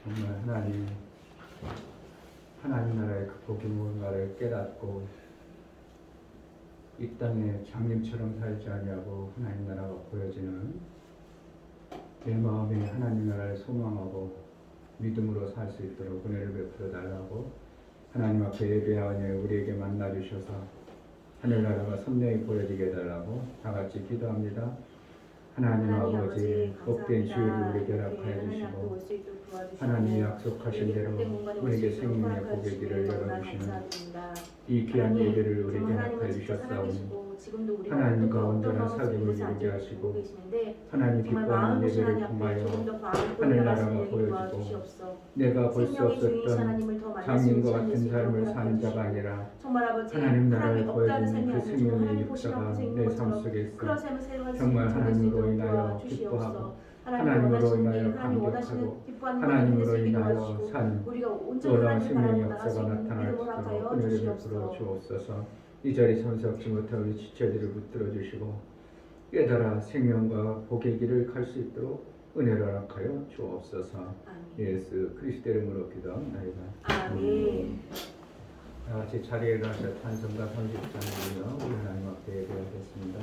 정말 하나님 나라의 그 복이 무언가를 깨닫고 이 땅에 장님처럼 살지 아니하고 하나님 나라가 보여지는 내 마음에 하나님 나라를 소망하고 믿음으로 살 수 있도록 은혜를 베풀어 달라고 하나님 앞에 예배하여 우리에게 만나 주셔서 하늘나라가 선명히 보여지게 해달라고 다 같이 기도합니다. 하나님 아버지 복된 주일을 우리에게 허락하여 주시고 하나님이 약속하신 대로 우리에게 생명의 복의 길을 열어주시는 이 귀한 예배를 우리에게 허락하여 주셨사오니 하나님과 온전한 삶을 이루게 하시고 하나님 기뻐하는 예배를 통하여 하늘나라가 보여지고 내가 볼 수 없었던 장님과 같은 삶을 사는 자가 아니라 하나님 나라를 보여주는 그 생명의 역사가 내 삶 속에 있어 정말 하나님으로 인하여 기뻐하고 하나님으로 인하여 감격하고 하나님으로 인하여 사는 놀라운 생명의 역사가 나타날 수 있도록 은혜를 베풀어 주옵소서. 이 자리 참석지 못한 우리 지체들을 붙들어 주시고 깨달아 생명과 복의 길을 갈 수 있도록 은혜를 허락하여 주옵소서. 예수 그리스도 이름으로 기도합니다. 아멘. 다 같이 자리에 일어나서 찬송가 30장이며 우리 하나님 앞에 예배하겠습니다.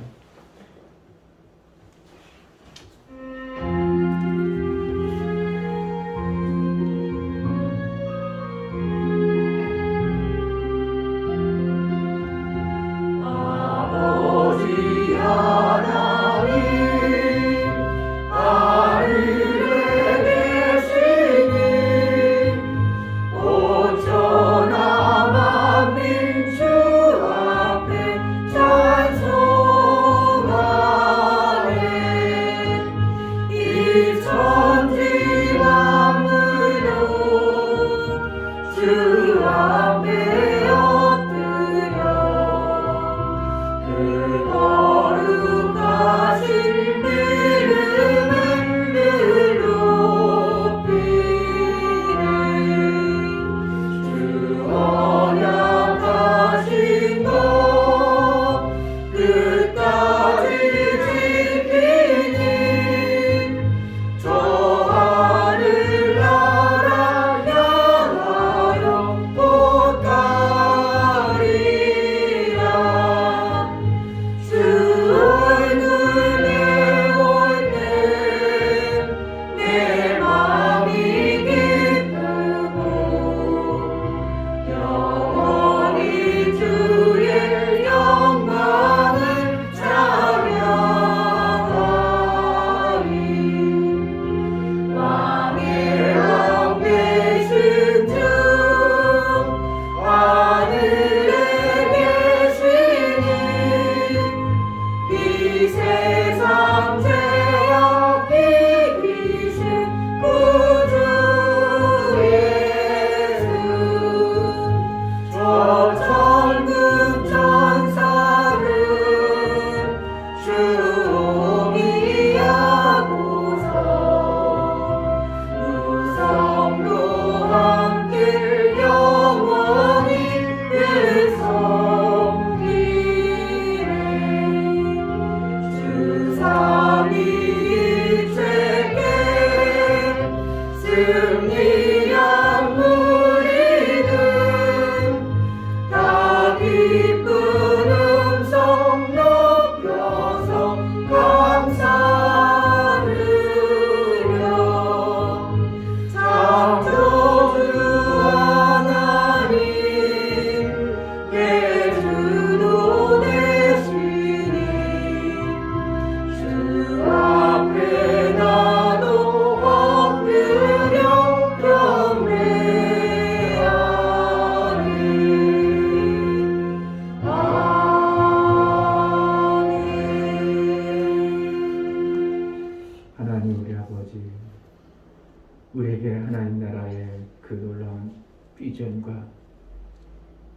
우리에게 하나님 나라의 그 놀라운 비전과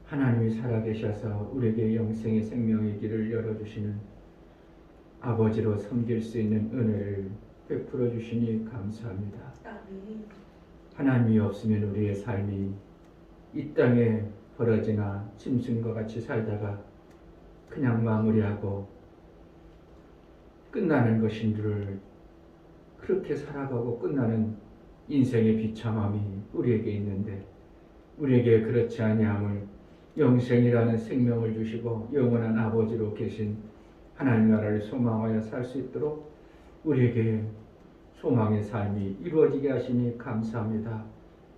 하나님이 살아계셔서 우리에게 영생의 생명의 길을 열어주시는 아버지로 섬길 수 있는 은혜를 베풀어 주시니 감사합니다. 하나님이 없으면 우리의 삶이 이 땅에 버러지나 짐승과 같이 살다가 그냥 마무리하고 끝나는 것인 줄 그렇게 살아가고 끝나는 인생의 비참함이 우리에게 있는데 우리에게 그렇지 아니함을 영생이라는 생명을 주시고 영원한 아버지로 계신 하나님 나라를 소망하여 살 수 있도록 우리에게 소망의 삶이 이루어지게 하시니 감사합니다.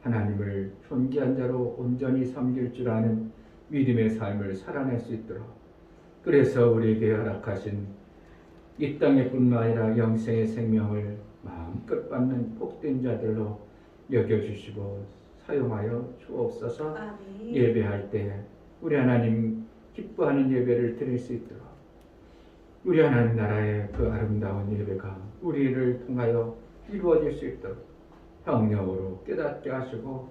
하나님을 존귀한 자로 온전히 섬길 줄 아는 믿음의 삶을 살아낼 수 있도록 그래서 우리에게 허락하신 이 땅에뿐만 아니라 영생의 생명을 마음껏 받는 복된 자들로 여겨주시고 사용하여 주옵소서. 아멘. 예배할 때 우리 하나님 기뻐하는 예배를 드릴 수 있도록 우리 하나님 나라의 그 아름다운 예배가 우리를 통하여 이루어질 수 있도록 성령으로 깨닫게 하시고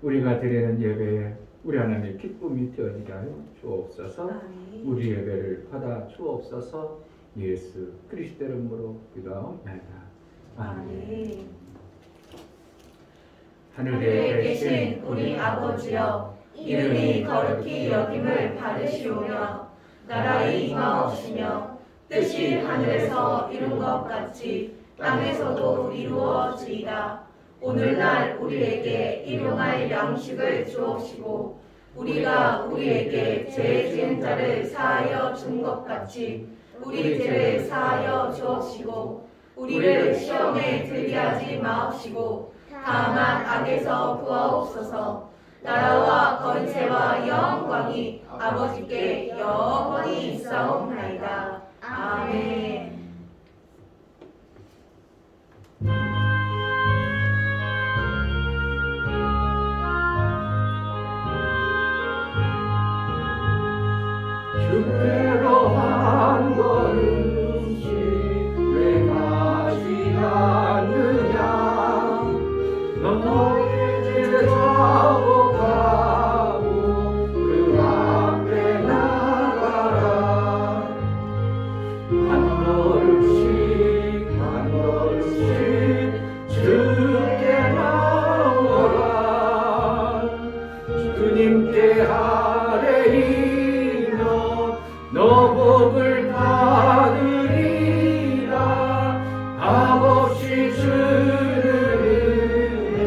우리가 드리는 예배에 우리 하나님의 기쁨이 되어지게 하여 주옵소서. 아멘. 우리 예배를 받아 주옵소서. 예수 그리스도 이름으로 기도하옵나이다. 아멘. 하늘에 계신 우리 아버지여, 이름이 거룩히 여김을 받으시오며 나라의 임하옵시며 뜻이 하늘에서 이룬 것 같이 땅에서도 이루어지이다. 오늘날 우리에게 일용할 양식을 주옵시고 우리가 우리에게 죄 지은 자를 사하여 준 것 같이 우리 죄를 사하여 주옵시고 우리를 시험에 들게 하지 마옵시고 다만 악에서 구하옵소서. 나라와 권세와 영광이 아버지께 영원히 있사옵나이다. 아멘. 주께로 한 걸음씩 왜 가지 않느냐 너희 죄 자고 가고 그 앞에 나가라 한 걸음씩 한 걸음씩 주께 나오라 주님께 아뢰이며 너 복을 받으리라 값없이 주는 은혜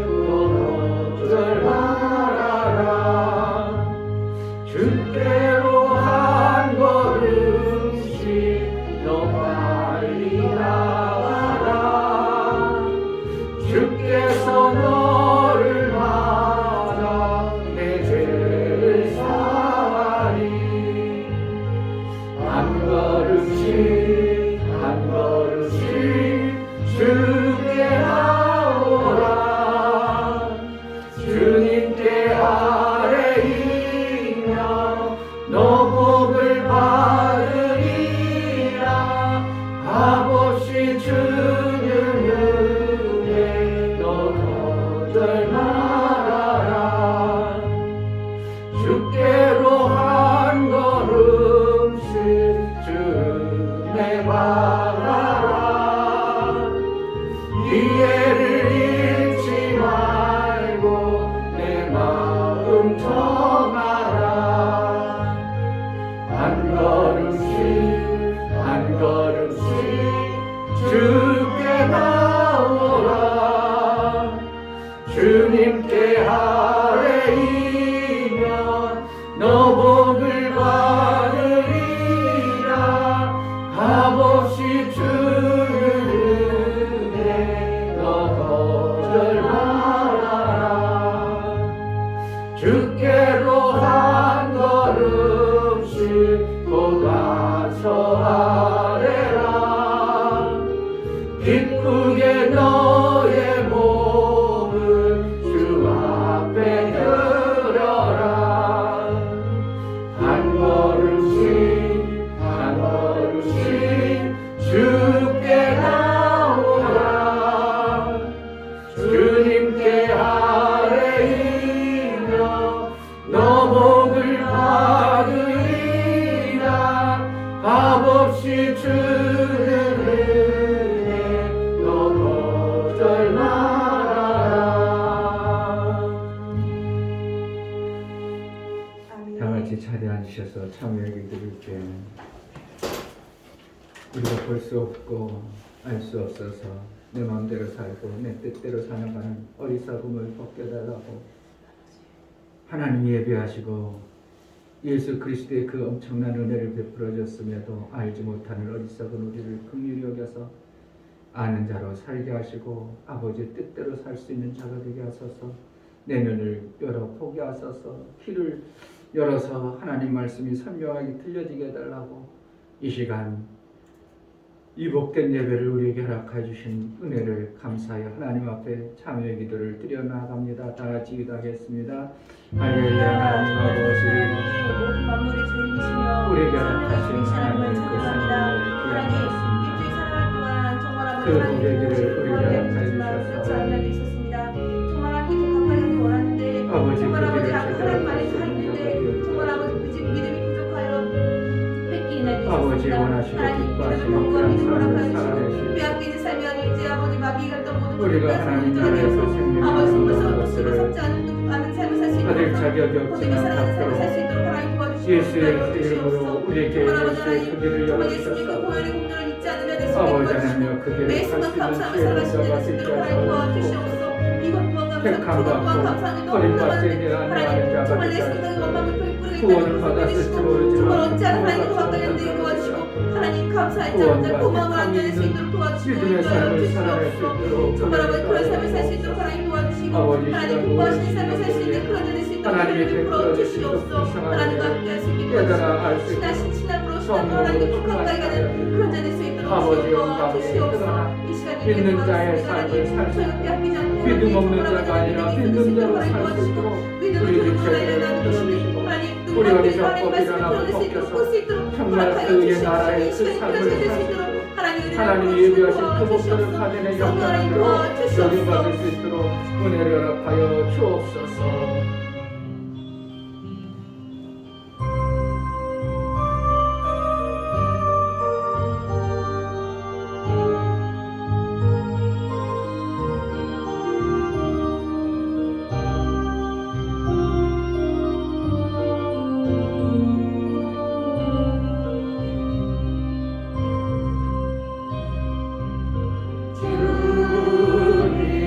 너 거절 말아라 주께로 한 걸음씩 너 빨리 나와라 주께서 너를 맞아 내 죄를 사하리 한 걸음씩 한 걸음씩 주께 나오라 주님께 아뢰이며 너 복을 받으리라 값없이 주는 은혜 너 거절 말아라 주께로 한 걸음씩 주님에 바라라 이해를 잃지 말고 내 마음 정하라 한 걸음씩 한 걸음씩 주께 나오라 주님께 아뢰이며 너 복을 받으리라 값없이 주는 은혜 너 거절 말아라 주께로 한 걸음씩 곧 와서 아뢰라 기쁘게 너의 몸을 주 앞에 들어라 한 걸음씩 한 걸음씩 주께 나오라 주님께 아뢰이며 너 복을 받으리라 값없이 주는 은혜 너 거절 말아라. 아멘. 다 같이 자리에 앉으셔서 참여하게 드릴 때 우리가 볼 수 없고 알 수 없어서 내 마음대로 살고 내 뜻대로 살아가는 어리석음을 벗겨달라고 하나님 예배하시고 예수 그리스도의 그 엄청난 은혜를 베풀어 줬음에도 알지 못하는 어리석은 우리를 긍휼히 여겨서 아는 자로 살게 하시고 아버지의 뜻대로 살 수 있는 자가 되게 하소서. 내 눈을 열어 보게 하소서. 귀를 열어서 하나님 말씀이 선명하게 들려지게 해달라고 이 시간 이 복된 예배를 우리에게 허락해 주신 은혜를 감사하여 하나님 앞에 참여의 기도를 드려 나아갑니다. 다 같이 기도하겠습니다. 할렐루야. 하나님 아버지 모든 만물의 주인이시며 우리에게 허락하신 하나님의 그 감사합니다. 생명을 하나님 기억하였습니다. 일주일 살아갈 동안 정말 아버지 그 하나님 우리에게를 우리에게 허락해 그렇지 주셔서 않은 날도 있었습니다. 정말 하나님 독합하기 원하는데 아버지 정말 아버지 그들을 아까 제대로 하나님 말이 다 살리는 있는데 자가 정말 아버지 되었다. 그 집 믿음이 부족하여 뺏기는 날도 아버지 있었습니다. 원하시고 하나님 기뻐하시는 믿음을 그런 믿음을 삶을 허락하여 주시고 살아내시고 빼앗기는 삶이 아닐지 아버지 마귀가 했던 모든 우리가 것들을 하나님 살리도록 나라에서 해서 생명을 아버지 얻는 무서운 것들을 것을 섭지 않은 삶을 살 수 있도록 받을 자격이 거듭이 없지만 살아가는 삶을 살 수 받도록 있도록 하나님 도와주시고 예수의 주옵소서. 이름으로 우리에게 정말 아버지 예수의 하나님, 크기를 정말 예수님 그 열어주셔서 고연의 공로를 잊지 않으며 내 손을 아버지 도와주시고 하나님 그 길을 매 갈 순간 수 있는 감사함을 지혜를 살아가시는 자가 수 되게 있도록 하나님 하소서. 도와주시옵소서. 이것 또한 감사하고 택함 저것 또한 받고 감사하니 너무 버림받지 많은데 아니하는 하나님 자가 정말 내 되게 생각에 하소서. 원망을 뿌리게 구원을 받았을지 모르지만 정말 어찌 하는 구원을 하나님과 가까이 받지 되게 도와주시고 못한 하나님 감사의 구원과 자들 고마움을 택함이 안겨낼 수 있는 있도록 도와주시고 믿음의 삶을 살아낼 수 주옵소서. 있도록 정말 아버지 그런 삶을 살 수 도와주시옵소서. 있도록 하나님 도와주시고 아버지 하나님 시간 기뻐하시는 삶을 우리 살 수 있는 시간 그런 자들 수 있도록 하나님의 하나님 베풀어 불어 주시고 주시옵소서. 불쌍한 하나님과 일을 함께 할 수 있게 깨달아 도와주시고 알 수 있도록 신하신 친함으로 신하고 성령으로 하나님 독합하게 충만하게 가는 그런 자들 수 있도록 아버지 주옵소서. 그러나 이 시간 믿는 자의 삶을 살 수 있도록 믿음 없는 자가 아니라 믿는 자로 살 수 있도록 우리 주체를 들어주시고 우리 어리석고 미련하고 벗겨서 정말 그의 나라의 그 삶을 살 수 있도록 하나님이 예비하신 그 목표를 가지는 영광으로 여겨받을 수 있도록 은혜를 허락하여 주옵소서.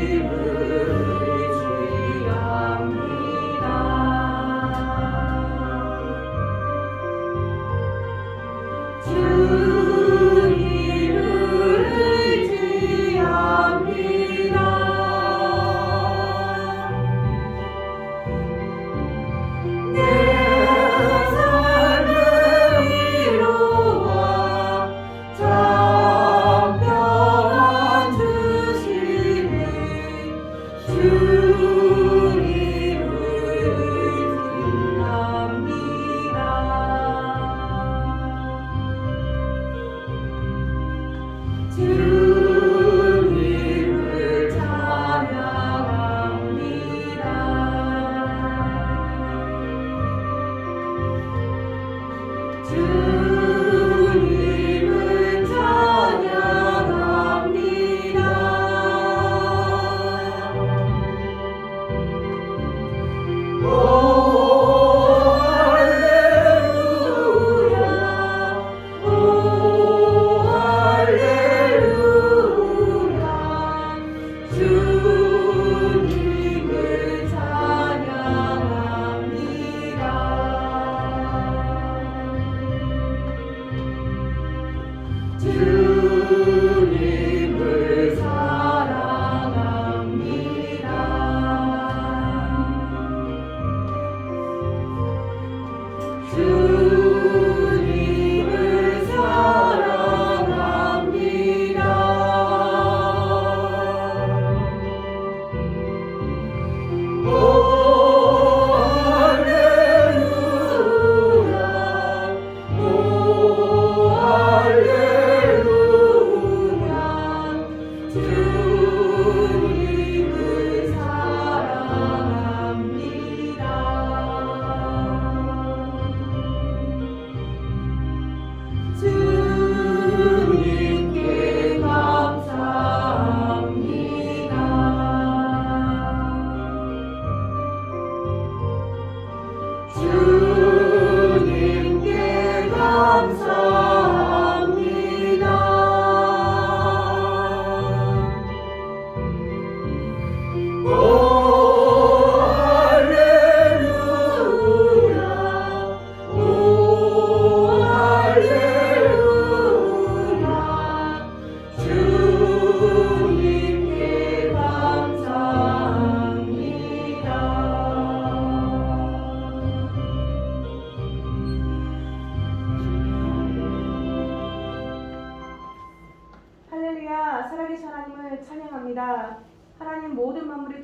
주님을 의지합니다.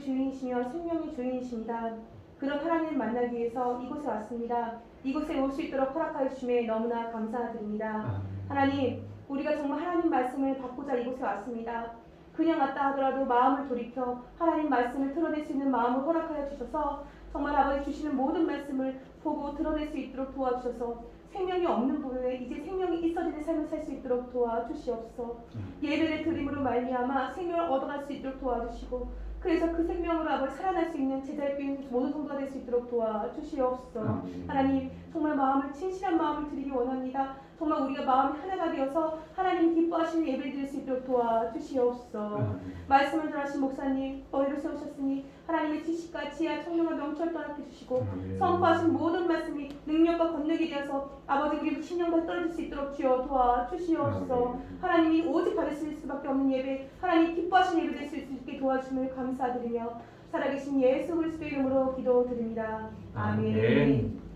주인이시며 생명의 주인이십니다. 그런 하나님을 만나기 위해서 이곳에 왔습니다. 이곳에 올 수 있도록 허락하여 주심에 너무나 감사드립니다. 하나님, 우리가 정말 하나님 말씀을 받고자 이곳에 왔습니다. 그냥 왔다 하더라도 마음을 돌이켜 하나님 말씀을 드러낼 수 있는 마음을 허락하여 주셔서 정말 아버지 주시는 모든 말씀을 보고 드러낼 수 있도록 도와주셔서 생명이 없는 부분에 이제 생명이 있어지는 삶을 살 수 있도록 도와주시옵소서. 예배를 드림으로 말미암아 생명을 얻어갈 수 있도록 도와주시고 그래서 그 생명으로 아버지 살아날 수 있는 제자의 빈 모든 성도가 될 수 있도록 도와주시옵소서. 하나님 정말 마음을 진실한 마음을 드리기 원합니다. 정말 우리가 마음이 하나가 되어서 하나님 기뻐하시는 예배를 드릴 수 있도록 도와주시옵소서. 말씀을 전하신 목사님 머리로 세우셨으니 하나님의 지식과 지혜와 청명과 명철 떠나게 해주시고 선포하신 모든 말씀이 능력과 권능이 되어서 아버지 우리 신령과 떨어질 수 있도록 주여 도와주시옵소서. 하나님이 오직 받으실 수밖에 없는 예배 하나님 기뻐하시는 예배 될 수 있게 도와주심을 감사드리며 살아계신 예수 그리스도의 이름으로 기도드립니다. 아멘.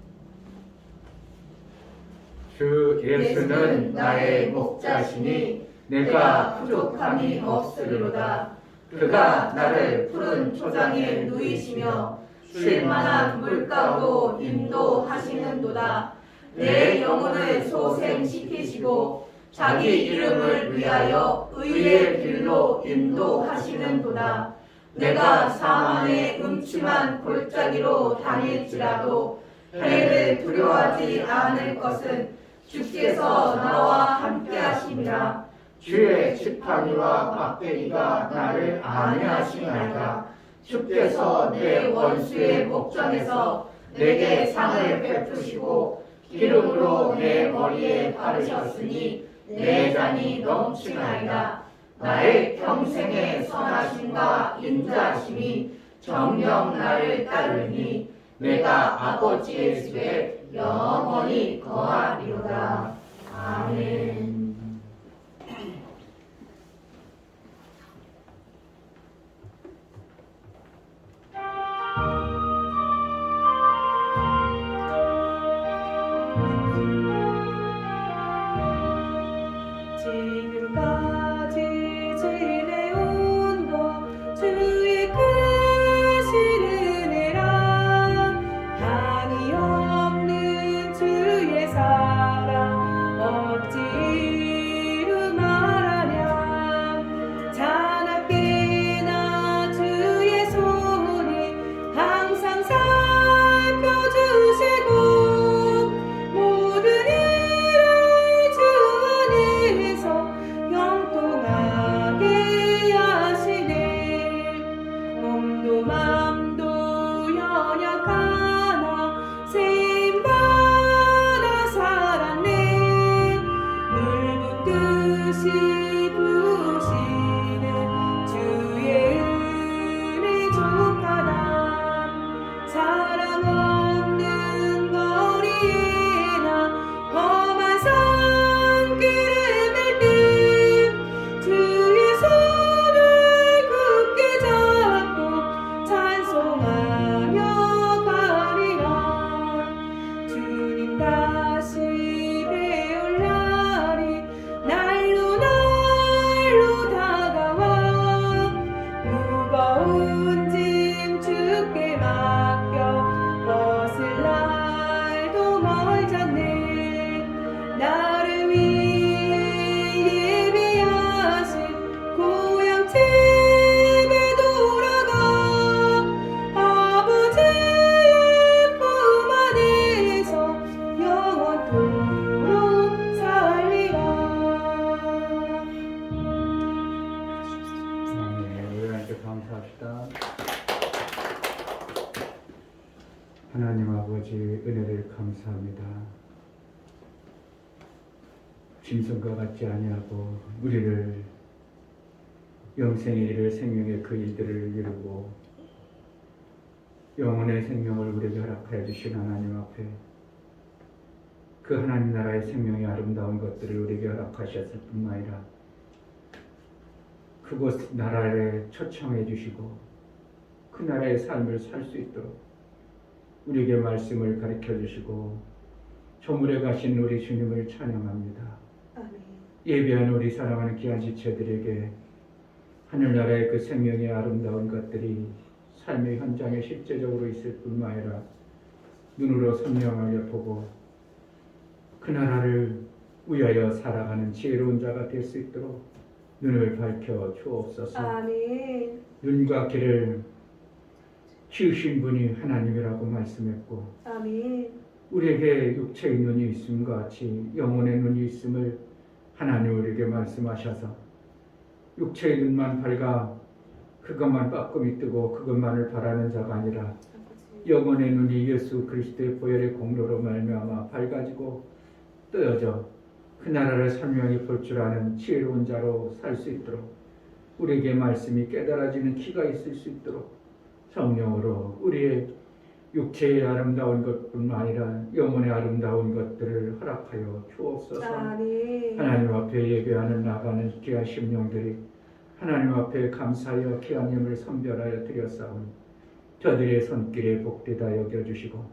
주 예수는 나의 목자시니 내가 부족함이 없으리로다. 그가 나를 푸른 초장에 누이시며 쉴 만한 물가로 인도하시는도다. 내 영혼을 소생시키시고 자기 이름을 위하여 의의 길로 인도하시는도다. 내가 사망의 음침한 골짜기로 다닐지라도 해를 두려워하지 않을 것은 주께서 나와 함께하심이라. 주의 지팡이와 막대기가 나를 안위하시나이다. 주께서 내 원수의 목전에서 내게 상을 베푸시고 기름으로 내 머리에 바르셨으니 내 잔이 넘치나이다. 나의 평생의 선하심과 인자하심이 정녕 나를 따르니 내가 아버지의 집에 영원히 거하리로다. 아멘. 지금까지 지내온 것 주의 크신 은혜라 한이 없는 주의 사랑 어찌 이루 말하랴. 자나깨나 주의 손이 항상 살펴주시고 모든 일을 주 안에서 영통하게 하시네. 몸도 맘도 연약하나 쓰임받아 살았네. 물 붓듯이 부으시는 주의 은혜 족하다. 사랑 없는 거리에나 험한 산길을 갈 때 주의 손을 굳게 잡고 찬송하며 가리라. 주님 다시 배울 날이 날로 다가와 무거운 짐 주께 맡겨 벗을 날도 멀잖네. 나를 위해 예비하신 고향 집에 돌아가 아버지의 품 안에서 영원토록 살리라. 우리 하나님께 감사합시다. 하나님 아버지 은혜를 감사합니다. 짐승과 같지 아니하고 우리를 영생의 일을 생명의 그 일들을 이루고 영혼의 생명을 우리에게 허락하여 주신 하나님 앞에 그 하나님 나라의 생명의 아름다운 것들을 우리에게 허락하셨을 뿐만 아니라 그곳 나라에 초청해 주시고 그 나라의 삶을 살 수 있도록 우리에게 말씀을 가르쳐 주시고 조물에 가신 우리 주님을 찬양합니다. 아멘. 예배한 우리 사랑하는 귀한 지체들에게 하늘나라의 그 생명의 아름다운 것들이 삶의 현장에 실제적으로 있을 뿐만 아니라 눈으로 선명하게 보고 그 나라를 위하여 살아가는 지혜로운 자가 될 수 있도록 눈을 밝혀 주옵소서. 아멘. 눈과 귀를 지으신 분이 하나님이라고 말씀했고 아멘. 우리에게 육체의 눈이 있음과 같이 영혼의 눈이 있음을 하나님 우리에게 말씀하셔서 육체의 눈만 밝아 그것만 빠끔히 뜨고 그것만을 바라는 자가 아니라 영혼의 눈이 예수 그리스도의 보혈의 공로로 말미암아 밝아지고 뜨여져 그 나라를 선명히 볼 줄 아는 지혜로운 자로 살 수 있도록 우리에게 말씀이 깨달아지는 키가 있을 수 있도록 성령으로 우리의 육체의 아름다운 것뿐만 아니라 영혼의 아름다운 것들을 허락하여 주옵소서. 아멘. 하나님 앞에 예배하는 나가는 귀한 심령들이 하나님 앞에 감사하여 귀한 힘을 선별하여 드렸사오니 저들의 손길에 복되다 여겨주시고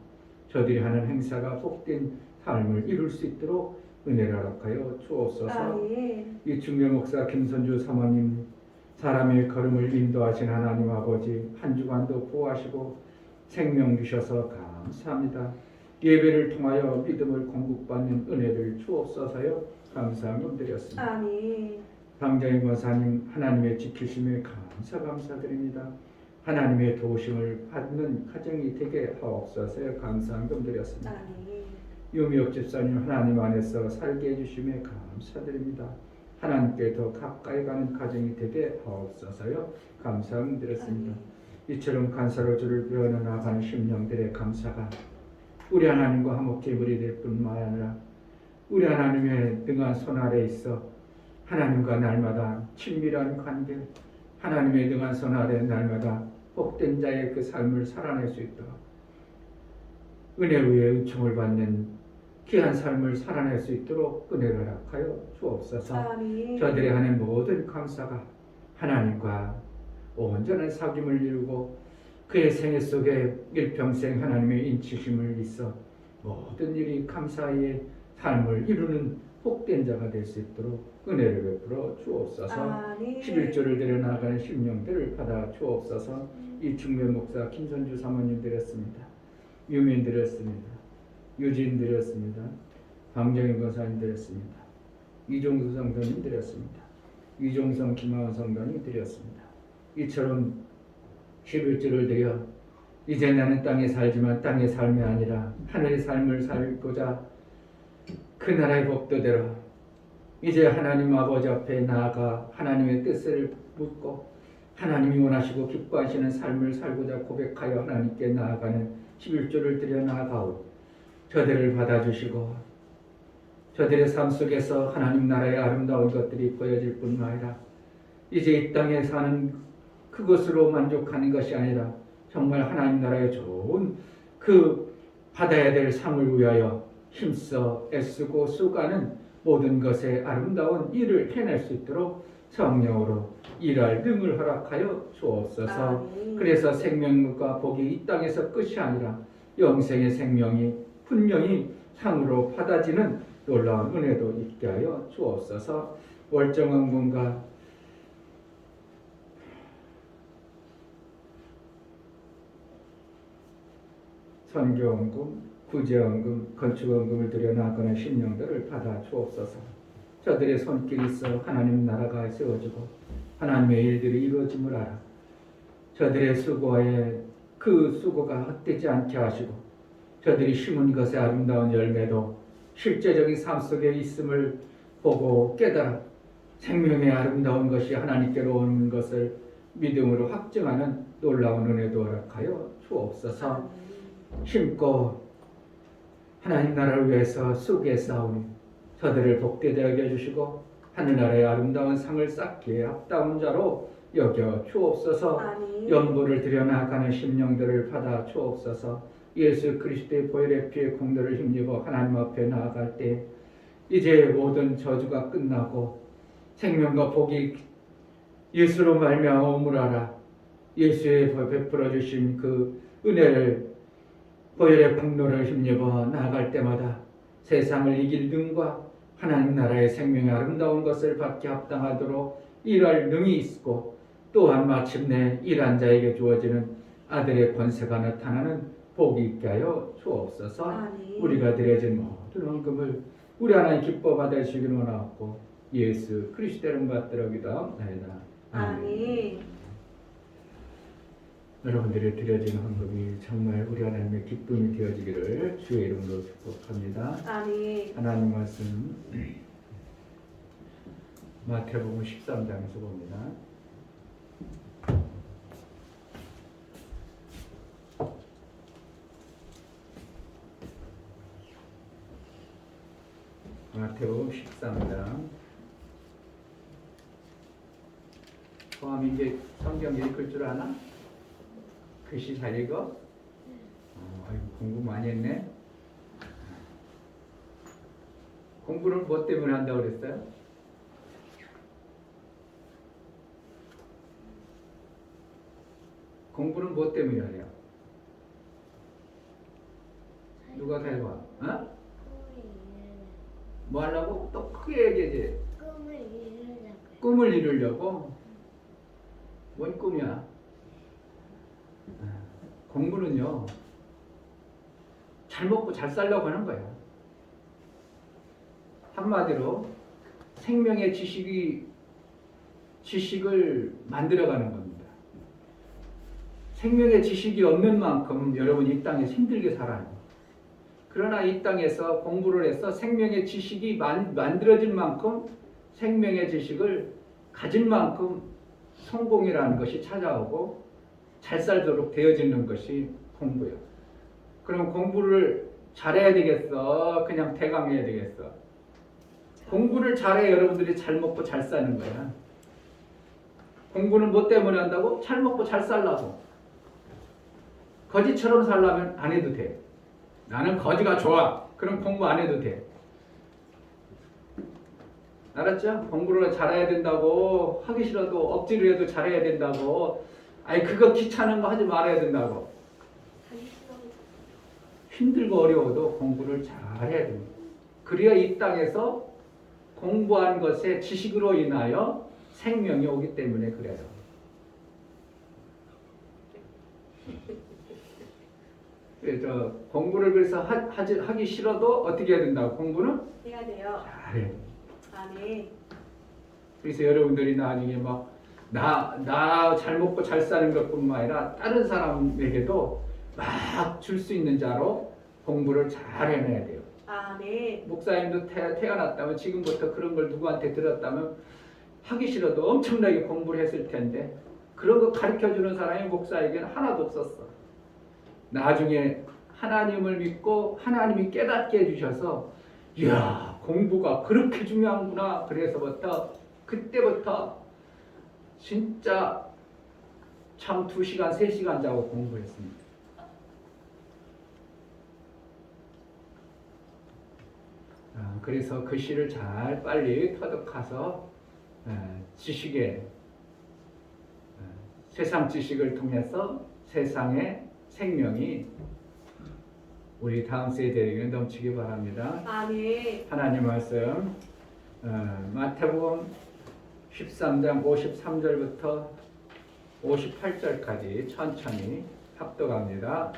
저들이 하는 행사가 복된 삶을 이룰 수 있도록 은혜를 허락하여 주옵소서. 아멘. 이 중매 목사 김선주 사모님 사람의 걸음을 인도하신 하나님 아버지 한 주간도 보호하시고 생명 주셔서 감사합니다. 예배를 통하여 믿음을 공급받는 은혜를 주옵소서요. 감사함을 드렸습니다. 아멘. 방장인 권사님 하나님의 지키심에 감사드립니다. 하나님의 도우심을 받는 가정이 되게 하옵소서요. 감사함을 드렸습니다. 아멘. 유미옥 집사님 하나님 안에서 살게 해주심에 감사드립니다. 하나님께 더 가까이 가는 가정이 되게 하옵소서요. 감사함을 드렸습니다. 이처럼 간사로 주를 배워나 나가는 심령들의 감사가 우리 하나님과 화목히 무리될 뿐만 아니라 우리 하나님의 능한 손 아래 있어 하나님과 날마다 친밀한 관계, 하나님의 능한 손 아래 날마다 복된 자의 그 삶을 살아낼 수 있도록 은혜 위에 은총을 받는 귀한 삶을 살아낼 수 있도록 은혜를 허락하여 주옵소서. 아멘. 저들이 하는 모든 감사가 하나님과 온전한 사귐을 이루고 그의 생애 속에 일평생 하나님의 인치심을 있어 모든 일이 감사의 삶을 이루는 복된 자가 될 수 있도록 은혜를 베풀어 주옵소서. 아멘. 11조를 드려 나가는 심령들을 받아 주옵소서. 이 중매 목사 김선주 사모님 드렸습니다. 유민 드렸습니다. 유진 드렸습니다. 방정인 권사님 드렸습니다. 이종수 성도님 드렸습니다. 이종성 김하원 성도님 드렸습니다. 이처럼 11조를 드려 이제 나는 땅에 살지만 땅의 삶이 아니라 하늘의 삶을 살고자 그 나라의 법도대로 이제 하나님 아버지 앞에 나아가 하나님의 뜻을 묻고 하나님이 원하시고 기뻐하시는 삶을 살고자 고백하여 하나님께 나아가는 11조를 드려 나아가오. 저들을 받아주시고 저들의 삶 속에서 하나님 나라의 아름다운 것들이 보여질 뿐만 아니라 이제 이 땅에 사는 그것으로 만족하는 것이 아니라 정말 하나님 나라의 좋은 그 받아야 될 상을 위하여 힘써 애쓰고 수고하는 모든 것에 아름다운 일을 해낼 수 있도록 성령으로 일할 능을 허락하여 주옵소서. 그래서 생명과 복이 이 땅에서 끝이 아니라 영생의 생명이 분명히 상으로 받아지는 놀라운 은혜도 있게 하여 주옵소서. 월정원금과 선교원금, 구제원금, 건축원금을 들여 나가는 심령들을 받아 주옵소서. 저들의 손길이 있어 하나님 나라가 세워지고 하나님의 일들이 이루어짐을 알아 저들의 수고에 그 수고가 헛되지 않게 하시고 저들이 심은 것의 아름다운 열매도 실제적인 삶 속에 있음을 보고 깨달아 생명의 아름다운 것이 하나님께로 오는 것을 믿음으로 확증하는 놀라운 은혜도 허락하여 주옵소서. 심고 하나님 나라를 위해서 수고에 싸우니 저들을 복되게 여겨주시고 하늘나라의 아름다운 상을 쌓기에 합당한 자로 여겨 주옵소서. 연보를 들여 나아가는 심령들을 받아 주옵소서. 예수 그리스도의 보혈의 피의 공로를 힘입어 하나님 앞에 나아갈 때 이제 모든 저주가 끝나고 생명과 복이 예수로 말미암음을 알아 예수의 베풀어 주신 그 은혜를 보혈의 공로를 힘입어 나아갈 때마다 세상을 이길 능과 하나님 나라의 생명의 아름다운 것을 받게 합당하도록 일할 능이 있고 또한 마침내 일한 자에게 주어지는 아들의 권세가 나타나는 복이 있게 하여 주옵소서. 아멘. 우리가 드려진 모든 헌금을 우리 하나님 기뻐 받으시기를 원하고 예수 그리스도 이름 받들어 기도하옵나이다. 아멘. 여러분들이 드려진 헌금이 정말 우리 하나님의 기쁨이 되어지기를 주의 이름으로 축복합니다. 아멘. 하나님 말씀 마태복음 13장에서 봅니다. 마태복음 13장. 포함 이제 성경 읽을 줄 아나? 글씨 잘 읽어? 아이고, 공부 많이 했네. 공부는 뭐 때문에 한다고 그랬어요? 공부는 뭐 때문에 하냐? 누가 다 해봐? 어? 뭐 하려고? 또 크게 얘기해야지. 꿈을 이루려고? 뭔 꿈이야? 공부는요, 잘 먹고 잘 살려고 하는 거야. 한마디로 생명의 지식을 만들어가는 겁니다. 생명의 지식이 없는 만큼 여러분이 이 땅에서 힘들게 살아요. 그러나 이 땅에서 공부를 해서 생명의 지식이 만들어질 만큼 생명의 지식을 가진 만큼 성공이라는 것이 찾아오고 잘 살도록 되어지는 것이 공부예요. 그럼 공부를 잘해야 되겠어? 그냥 대강해야 되겠어? 공부를 잘해 여러분들이 잘 먹고 잘 사는 거야. 공부는 뭐 때문에 한다고? 잘 먹고 잘 살라고. 거지처럼 살려면 안 해도 돼. 나는 거지가 좋아. 그럼 공부 안 해도 돼. 알았죠? 공부를 잘해야 된다고 하기 싫어도 억지로 해도 잘해야 된다고. 아니 그거 귀찮은 거 하지 말아야 된다고. 힘들고 어려워도 공부를 잘해야 됩니다. 그래야 이 땅에서 공부한 것의 지식으로 인하여 생명이 오기 때문에 그래요. 그래서 공부를 그래서 하기 싫어도 어떻게 해야 된다고? 공부는 해야 돼요. 잘해. 아멘. 그래서 여러분들이 나중에 막 나 잘 먹고 잘 사는 것뿐만 아니라 다른 사람에게도 막 줄 수 있는 자로 공부를 잘 해내야 돼요. 아멘. 목사님도 태어났다면 지금부터 그런 걸 누구한테 들었다면 하기 싫어도 엄청나게 공부를 했을 텐데 그런 거 가르쳐주는 사람이 목사에게는 하나도 없었어. 나중에 하나님을 믿고 하나님이 깨닫게 해주셔서 이야 공부가 그렇게 중요한구나. 그래서부터 그때부터 진짜 참 2시간 3시간 자고 공부했습니다. 그래서 글씨를 잘 빨리 터득해서 지식에 세상 지식을 통해서 세상의 생명이 우리 다음 세대에게 넘치기 바랍니다. 아멘. 하나님 말씀 마태복음 13장 53절부터 58절까지 천천히 합독합니다.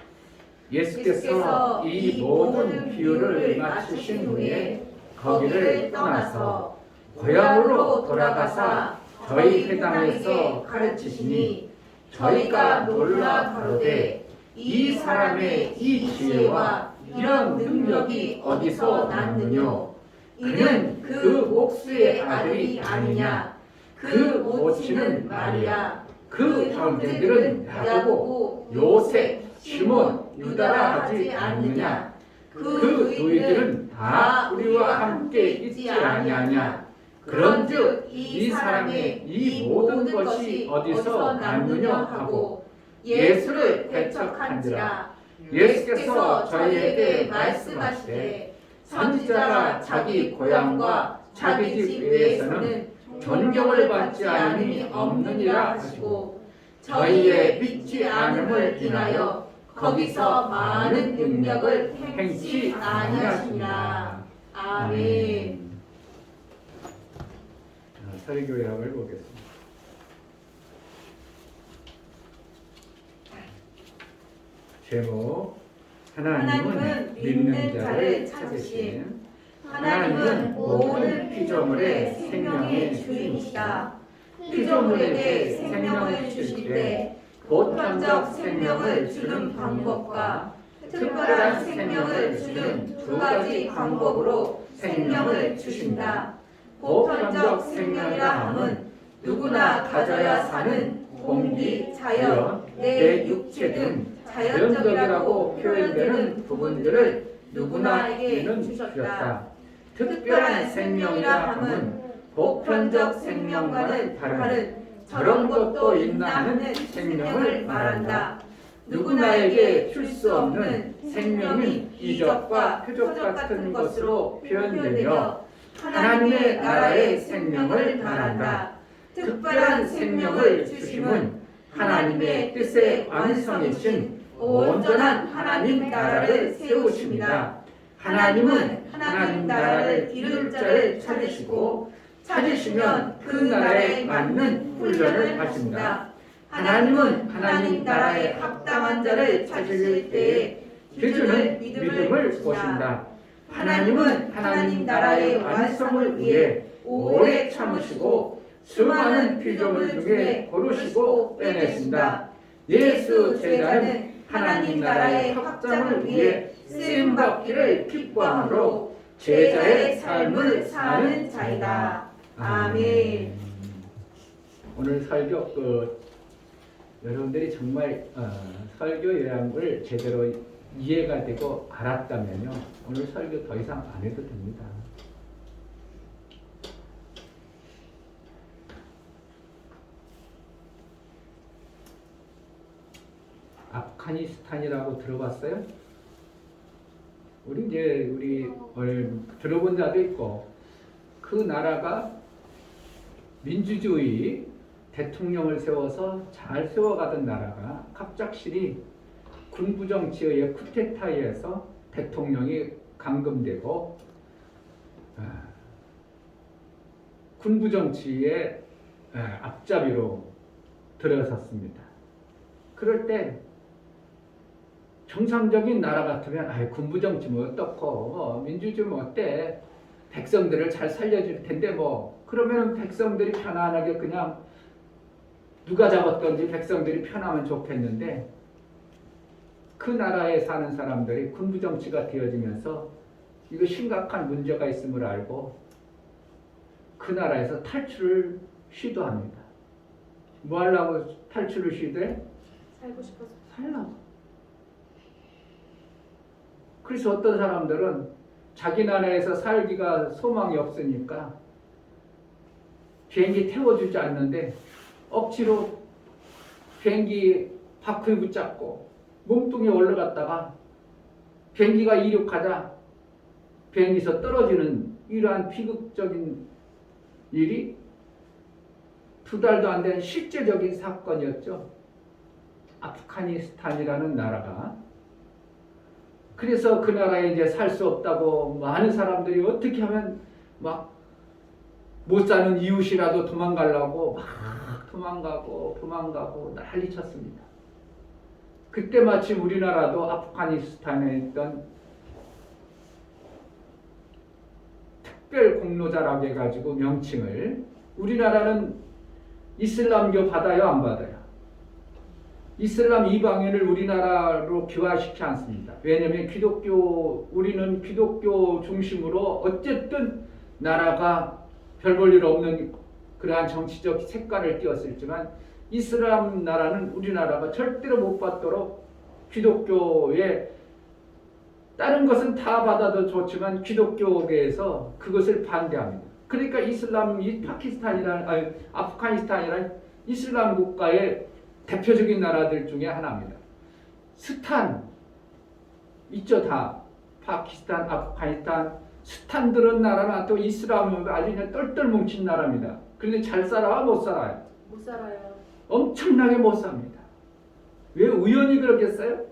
예수께서 이 모든 비유를 마치신 후에 거기를 떠나서 고향으로 돌아가사 저희 회당에서 가르치시니 저희가 놀라 가로되 이 사람의 이 지혜와 이런 능력이 어디서 났느뇨? 이는 그 목수의 아들이 아니냐? 그 모친은 마리아, 그 형제들은 야고보, 요셉, 시몬, 유다라 하지 않느냐? 그 너희들은 다 우리와 함께 있지 아니하냐? 그런즉 이 사람의 이 모든 것이 어디서 났느냐 하고 예수를 배척한지라. 예수께서 저희에게 말씀하시되 선지자가 자기 고향과 자기 집 외에서는 존경을 받지 않음이 없느니라 하시고 저희의 믿지 않음을 인하여 거기서 많은 능력을 행치 아니하시니라. 아멘. 설교회학을 보겠습니다. 제목 하나님은 믿는 자를 찾으신 하나님은 모든 피조물의 생명의 주인이시다. 피조물에게 생명을 주실 때 보편적 생명을 주는 방법과 특별한 생명을 주는 두 가지 방법으로 생명을 주신다. 보편적 생명이라 함은 누구나 가져야 사는 공기, 자연, 내 육체 등 자연적이라고 표현되는 부분들을 누구나에게 주셨다. 특별한 생명이라 함은 보편적 생명과는 다른 저런 것도 있나 하는 생명을 말한다. 누구나에게 줄 수 없는 생명이 이적과 표적 같은 것으로 표현되며 하나님의 나라의 생명을 말한다. 특별한 생명을 주심은 하나님의 뜻의 완성이신 온전한 하나님 나라를 세우십니다. 하나님은 하나님 나라를 이룰 자를 찾으시고 찾으시면 그 나라에 맞는 훈련을 하십니다. 하나님은 하나님 나라에 합당한 자를 찾으실 때에 기준을 믿음을 보신다. 하나님은 하나님 나라의 완성을 위해 오래 참으시고 수많은 피조물 중에 고르시고 빼내신다. 예수 제자는 하나님 나라의 확장을 위해 쓰임받기를 기뻐함으로 제자의 삶을 사는 자이다. 아멘. 오늘 설교 여러분들이 정말 설교 요약을 제대로 이해가 되고 알았다면요, 오늘 설교 더 이상 안 해도 됩니다. 아프가니스탄이라고 들어봤어요? 우리 들어본 자도 있고, 그 나라가 민주주의 대통령을 세워서 잘 세워가던 나라가 갑작스레 군부 정치의 쿠데타에 의해서 대통령이 감금되고 군부 정치의 앞잡이로 들어섰습니다. 그럴 때 정상적인 나라 같으면 군부 정치 뭐 어떻고 민주주의 뭐 어때, 백성들을 잘 살려줄 텐데 뭐 그러면 백성들이 편안하게 그냥 누가 잡았던지 백성들이 편하면 좋겠는데, 그 나라에 사는 사람들이 군부 정치가 되어지면서 이거 심각한 문제가 있음을 알고 그 나라에서 탈출을 시도합니다. 뭐 하려고 탈출을 시도해? 살고 싶어서. 살라고. 그래서 어떤 사람들은 자기 나라에서 살기가 소망이 없으니까 비행기 태워주지 않는데 억지로 비행기 바퀴 붙잡고 몸뚱이 올라갔다가 비행기가 이륙하자 비행기에서 떨어지는 이러한 비극적인 일이 2달도 안 되는 실제적인 사건이었죠. 아프가니스탄이라는 나라가. 그래서 그 나라에 이제 살 수 없다고 많은 사람들이 어떻게 하면 막 못 사는 이웃이라도 도망가려고 막 도망가고 난리 쳤습니다. 그때 마침 우리나라도 아프가니스탄에 있던 특별 공로자라고 해가지고 명칭을, 우리나라는 이슬람교 받아요, 안 받아요? 이슬람 이방인을 우리나라로 귀화시키지 않습니다. 왜냐하면 우리는 기독교 중심으로 어쨌든 나라가 별 볼 일 없는 그러한 정치적 색깔을 띄었을지만, 이슬람 나라는 우리나라가 절대로 못 받도록 기독교에, 다른 것은 다 받아도 좋지만 기독교계에서 그것을 반대합니다. 그러니까 아프가니스탄이라는 이슬람 국가의 대표적인 나라들 중에 하나입니다. 스탄 있죠, 다. 파키스탄, 아프가니스탄, 스탄들은 나라는 또 이슬람은 아주 그냥 똘똘 뭉친 나라입니다. 그런데 잘 살아요, 못 살아요? 못 살아요. 엄청나게 못 삽니다. 왜 우연히 그러겠어요?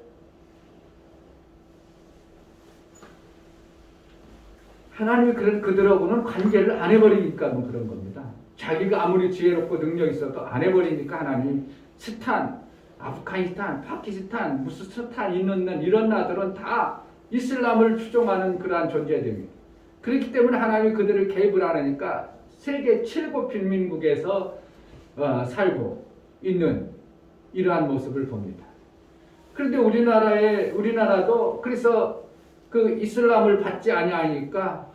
하나님이 그들하고는 관계를 안 해버리니까 뭐 그런 겁니다. 자기가 아무리 지혜롭고 능력 있어도 안 해버리니까 하나님이 스탄, 아프가니스탄, 파키스탄, 무스스탄 있는 이런 나라들은 다 이슬람을 추종하는 그러한 존재들입니다. 그렇기 때문에 하나님이 그들을 개입을 안 하니까 세계 최고 빈민국에서 살고 있는 이러한 모습을 봅니다. 그런데 우리나라도 그래서 그 이슬람을 받지 아니하니까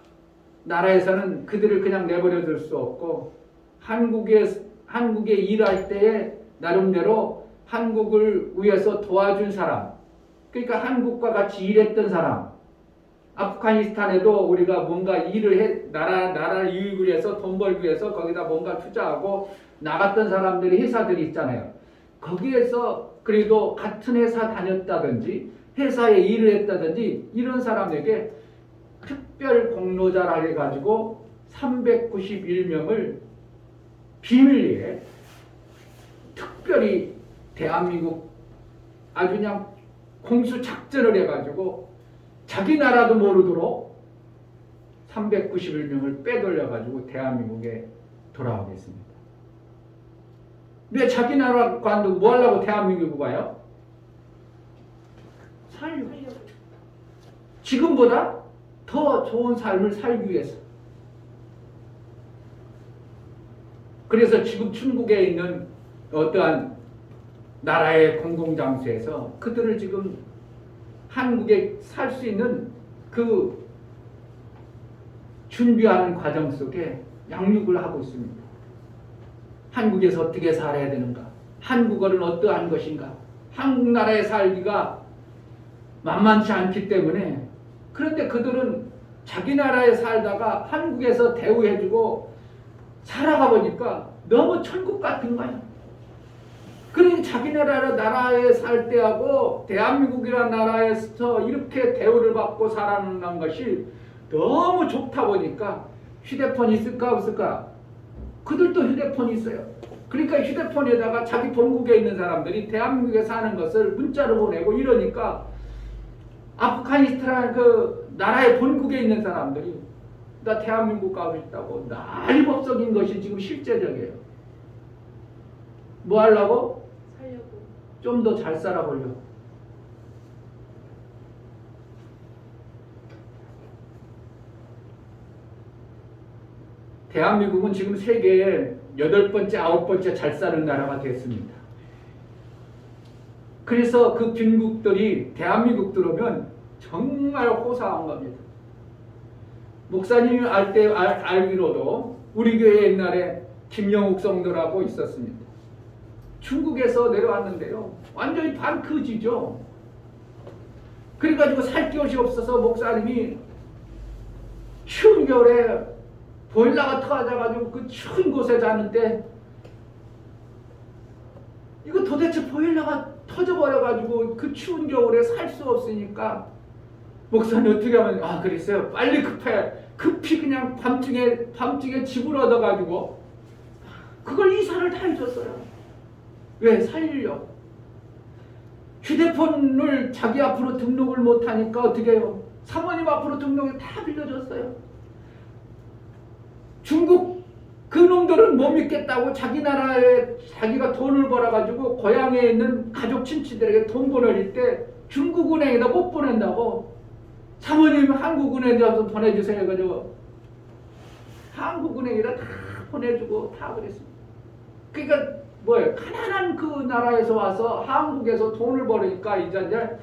나라에서는 그들을 그냥 내버려 둘 수 없고 한국에 일할 때에 나름대로 한국을 위해서 도와준 사람, 그러니까 한국과 같이 일했던 사람, 아프가니스탄에도 우리가 뭔가 일을 해 나라를 이익을 위해서 돈 벌기 위해서 거기다 뭔가 투자하고 나갔던 사람들이 회사들이 있잖아요. 거기에서 그래도 같은 회사 다녔다든지 회사에 일을 했다든지 이런 사람에게 특별 공로자라 해가지고 391명을 비밀리에 특별히 대한민국 아주 그냥 공수 작전을 해가지고 자기 나라도 모르도록 391명을 빼돌려가지고 대한민국에 돌아오겠습니다. 왜 자기 나라 관도 뭐 하려고 대한민국에 가요? 살려고. 지금보다 더 좋은 삶을 살기 위해서. 그래서 지금 중국에 있는 어떠한 나라의 공공장소에서 그들을 지금 한국에 살 수 있는 그 준비하는 과정 속에 양육을 하고 있습니다. 한국에서 어떻게 살아야 되는가? 한국어는 어떠한 것인가? 한국 나라에 살기가 만만치 않기 때문에 그런데 그들은 자기 나라에 살다가 한국에서 대우해주고 살아가 보니까 너무 천국 같은 거야. 그러니 자기 나라에 살 때하고 대한민국이라는 나라에서 이렇게 대우를 받고 살아가는 것이 너무 좋다 보니까 휴대폰 있을까 없을까? 그들도 휴대폰이 있어요. 그러니까 휴대폰에다가 자기 본국에 있는 사람들이 대한민국에 사는 것을 문자로 보내고 이러니까 아프가니스탄 그 나라의 본국에 있는 사람들이 나 대한민국 가고 싶다고 난리 법석인 것이 지금 실제적이에요. 뭐 하려고? 살려고. 좀 더 잘 살아보려고. 대한민국은 지금 세계에 8번째, 9번째 잘 사는 나라가 됐습니다. 그래서 그 빈국들이 대한민국 들어오면 정말 호사한 겁니다. 목사님이 알기로도 우리 교회 옛날에 김영욱 성도라고 있었습니다. 중국에서 내려왔는데요. 완전히 반크지죠. 그래가지고 살 곳이 없어서 목사님이 추운 겨울에 보일러가 터져가지고 그 추운 곳에 자는데 이거 도대체 보일러가 터져버려가지고 그 추운 겨울에 살 수 없으니까 목사님 어떻게 하면 그랬어요. 빨리 급히 그냥 밤중에 집을 얻어가지고 그걸 이사를 다 해줬어요. 왜? 살리려고. 휴대폰을 자기 앞으로 등록을 못하니까 어떻게 해요? 사모님 앞으로 등록을 다 빌려줬어요. 중국 그놈들은 못 믿겠다고 자기 나라에 자기가 돈을 벌어가지고 고향에 있는 가족 친지들에게 돈 보내줄 때 중국은행에다 못 보낸다고 사모님 한국은행에다 보내주세요 해가지고 한국은행에다 다 보내주고 다 그랬습니다. 그러니까 뭐예요? 가난한 그 나라에서 와서 한국에서 돈을 벌으니까 이제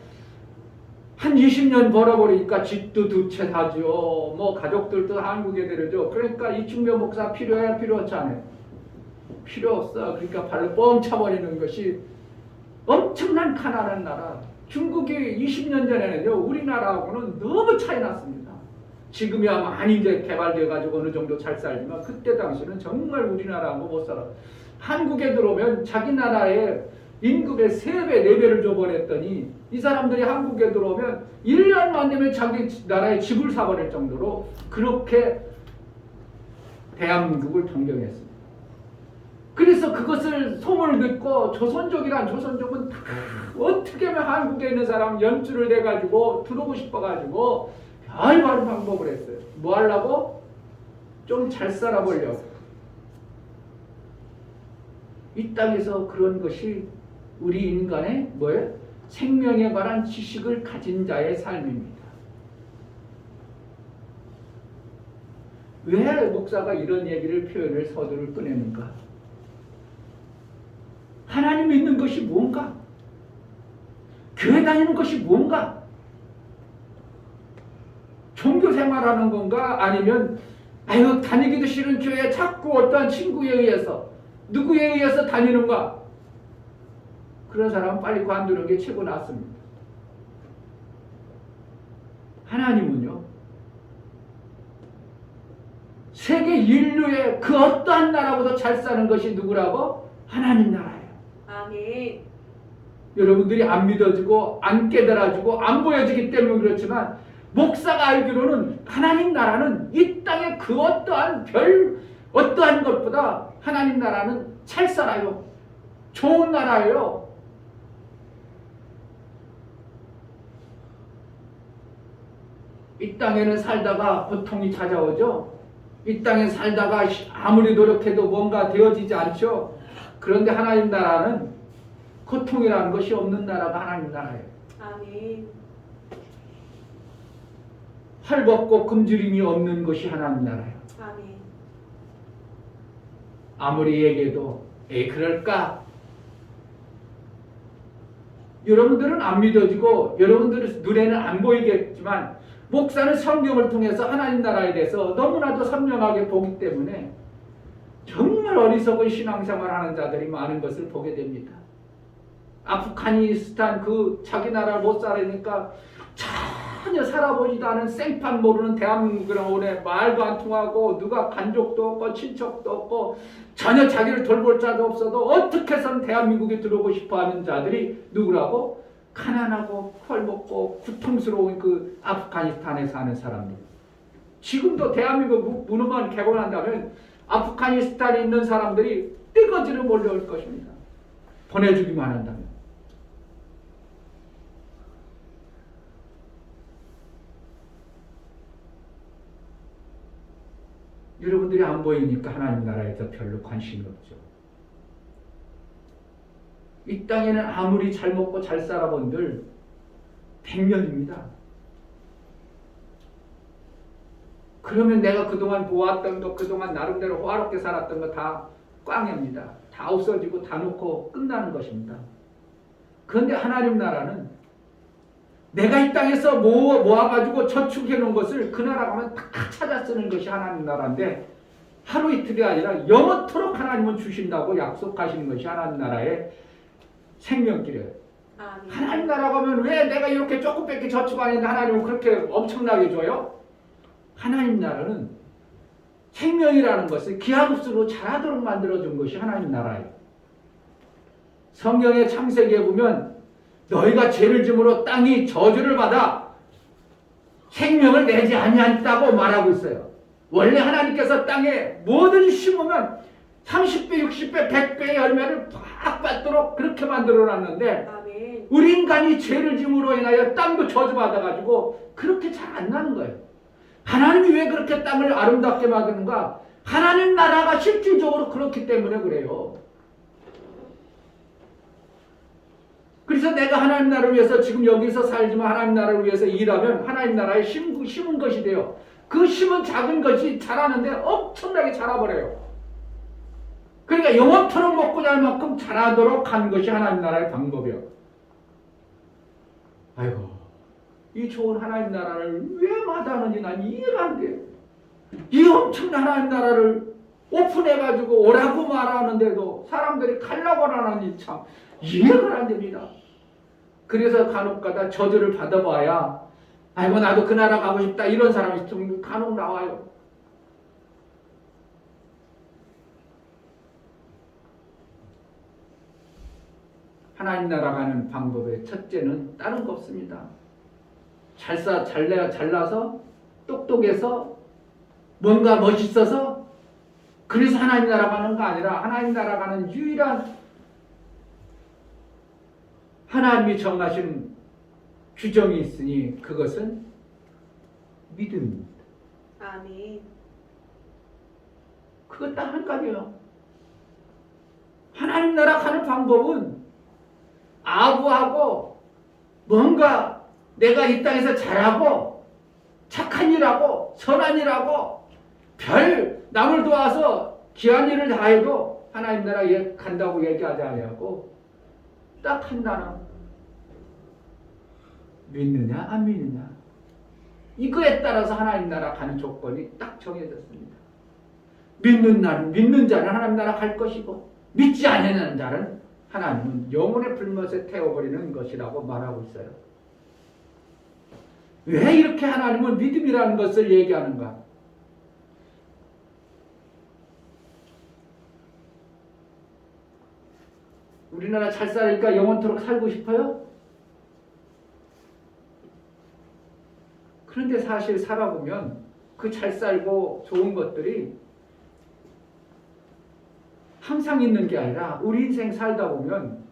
한 20년 벌어버리니까 집도 2채 사죠. 뭐 가족들도 한국에 데려줘. 그러니까 이충배 목사 필요해? 필요하지 않아요? 필요 없어. 그러니까 발로 뻥 차버리는 것이 엄청난 가난한 나라. 중국이 20년 전에는요. 우리나라하고는 너무 차이 났습니다. 지금이야 많이 이제 개발돼가지고 어느 정도 잘 살지만 그때 당시는 정말 우리나라하고 못 살아. 한국에 들어오면 자기 나라에 임금의 3배, 4배를 줘버렸더니 이 사람들이 한국에 들어오면 1년만 되면 자기 나라에 집을 사버릴 정도로 그렇게 대한민국을 동경했습니다. 그래서 그것을 소문을 듣고 조선족은 다 어떻게 하면 한국에 있는 사람 연주를 내가지고 들어오고 싶어가지고 별바른 방법을 했어요. 뭐 하려고? 좀 잘 살아보려고. 이 땅에서 그런 것이 우리 인간의 뭐예요? 생명에 관한 지식을 가진 자의 삶입니다. 왜 목사가 이런 얘기를 표현을 서두를 꺼내는가? 하나님 믿는 것이 뭔가? 교회 다니는 것이 뭔가? 종교 생활하는 건가? 아니면 아유 다니기도 싫은 교회에 자꾸 어떠한 친구에 의해서 누구에 의해서 다니는가? 그런 사람은 빨리 관두는 게 최고 낫습니다. 하나님은요, 세계 인류의 그 어떠한 나라보다 잘 사는 것이 누구라고? 하나님 나라예요. 아멘. 여러분들이 안 믿어지고 안 깨달아지고 안 보여지기 때문에 그렇지만 목사가 알기로는 하나님 나라는 이 땅의 그 어떠한 것보다 하나님 나라는 잘 살아요. 좋은 나라예요. 이 땅에는 살다가 고통이 찾아오죠. 이 땅에 살다가 아무리 노력해도 뭔가 되어지지 않죠. 그런데 하나님 나라는 고통이라는 것이 없는 나라가 하나님 나라예요. 아멘. 헐벗고 굶주림이 없는 것이 하나님 나라예요. 아멘. 아무리 얘기해도 그럴까? 여러분들은 안 믿어지고 여러분들 눈에는 안 보이겠지만 목사는 성경을 통해서 하나님 나라에 대해서 너무나도 선명하게 보기 때문에 정말 어리석은 신앙생활하는 자들이 많은 것을 보게 됩니다. 아프가니스탄 그 자기 나라 못 살으니까 전혀 살아보지도 않은 생판 모르는 대한민국이랑 오네 말도 안 통하고 누가 간족도 없고 친척도 없고 전혀 자기를 돌볼 자도 없어도 어떻게 해서는 대한민국에 들어오고 싶어하는 자들이 누구라고? 가난하고 헐벗고 고통스러운 그 아프가니스탄에 사는 사람들. 지금도 대한민국 문호만 개봉한다면 아프가니스탄에 있는 사람들이 떼거지로 몰려올 것입니다. 보내주기만 한다면. 여러분들이 안 보이니까 하나님 나라에서 별로 관심이 없죠. 이 땅에는 아무리 잘 먹고 잘 살아본들 100년입니다. 그러면 내가 그동안 보았던 거, 그동안 나름대로 호화롭게 살았던 거 다 꽝입니다. 다 없어지고 다 놓고 끝나는 것입니다. 그런데 하나님 나라는 내가 이 땅에서 모아가지고 저축해 놓은 것을 그 나라 가면 다 찾아 쓰는 것이 하나님 나라인데 하루 이틀이 아니라 영원토록 하나님은 주신다고 약속하시는 것이 하나님 나라의 생명길이에요. 아멘. 하나님 나라 가면 왜 내가 이렇게 조금밖에 저축 안 했는데 하나님은 그렇게 엄청나게 줘요? 하나님 나라는 생명이라는 것을 기하급수로 자라도록 만들어준 것이 하나님 나라예요. 성경의 창세기에 보면 너희가 죄를 지음으로 땅이 저주를 받아 생명을 내지 아니한다고 말하고 있어요. 원래 하나님께서 땅에 뭐든 심으면 30배, 60배, 100배의 열매를 팍 받도록 그렇게 만들어놨는데 아멘. 우리 인간이 죄를 지음으로 인하여 땅도 저주받아가지고 그렇게 잘 안 나는 거예요. 하나님이 왜 그렇게 땅을 아름답게 만드는가? 하나님 나라가 실질적으로 그렇기 때문에 그래요. 그래서 내가 하나님 나라를 위해서 지금 여기서 살지만 하나님 나라를 위해서 일하면 하나님 나라에 심은 것이 돼요. 그 심은 작은 것이 자라는데 엄청나게 자라버려요. 그러니까 영원토록 먹고 잘 만큼 자라도록 하는 것이 하나님 나라의 방법이에요. 아이고, 이 좋은 하나님 나라를 왜 마다하는지 난 이해가 안 돼요. 이 엄청난 하나님 나라를 오픈해가지고 오라고 말하는데도 사람들이 가려고 하는지 참 이해가 안 됩니다. 그래서 간혹가다 저주를 받아봐야 아이고 나도 그 나라 가고 싶다 이런 사람이 좀 간혹 나와요. 하나님 나라 가는 방법의 첫째는 다른 거 없습니다. 잘나서 똑똑해서 뭔가 멋있어서 그래서 하나님 나라 가는 거 아니라 하나님 나라 가는 유일한 하나님이 정하신 규정이 있으니 그것은 믿음입니다. 아멘. 그것 딱 한 가지예요. 하나님 나라 가는 방법은 아부하고 뭔가 내가 이 땅에서 잘하고 착한 일하고 선한 일하고 별 남을 도와서 귀한 일을 다 해도 하나님 나라에 간다고 얘기하지 않냐고 딱 한 단어 믿느냐 안 믿느냐 이거에 따라서 하나님 나라 가는 조건이 딱 정해졌습니다. 믿는 자는 하나님 나라 갈 것이고 믿지 않는 자는 하나님은 영혼의 불못에 태워버리는 것이라고 말하고 있어요. 왜 이렇게 하나님은 믿음이라는 것을 얘기하는가? 우리나라 잘 살니까 영원토록 살고 싶어요? 그런데 사실 살아보면 그 잘 살고 좋은 것들이 항상 있는 게 아니라 우리 인생 살다 보면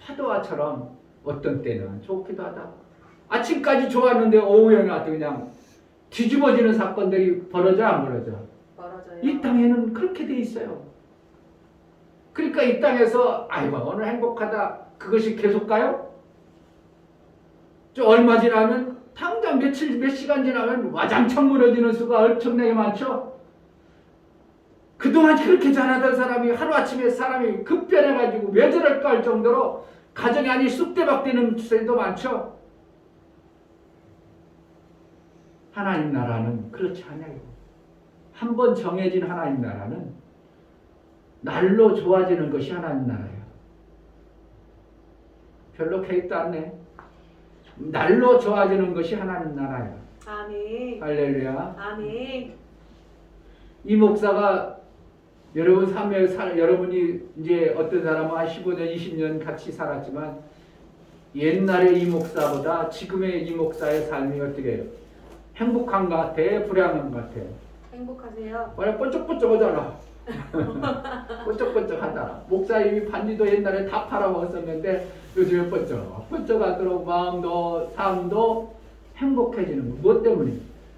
파도와처럼 어떤 때는 좋기도 하다. 아침까지 좋았는데 오후에는 아주 그냥 뒤집어지는 사건들이 벌어져 안 벌어져? 멀어져요. 이 땅에는 그렇게 돼 있어요. 그러니까 이 땅에서 아이고 오늘 행복하다 그것이 계속 가요? 좀 얼마 지나면 당장 며칠 몇 시간 지나면 와장창 무너지는 수가 엄청나게 많죠. 그동안 그렇게 잘하던 사람이 하루아침에 사람이 급변해가지고 왜 저럴까 할 정도로 가정이 아니 쑥대박되는 세도 많죠. 하나님 나라는 그렇지 않아요. 한번 정해진 하나님 나라는 날로 좋아지는 것이 하나님 나라예요. 별로 개입도 않네. 날로 좋아지는 것이 하나님 나라예요. 아멘. 할렐루야. 아멘. 이 목사가 여러분 삶에 여러분이 이제 어떤 사람은 한 15년, 20년 같이 살았지만 옛날의 이 목사보다 지금의 이 목사의 삶이 어떻게 해요? 행복한 것 같아? 불행한 것 같아? 행복하세요. 원래 번쩍번쩍하잖아. 번쩍번쩍하다. 목사님이 반지도 옛날에 다 팔아먹었었는데 요즘에 번쩍하도록 마음도 삶도 행복해지는 거. 무엇 때문에?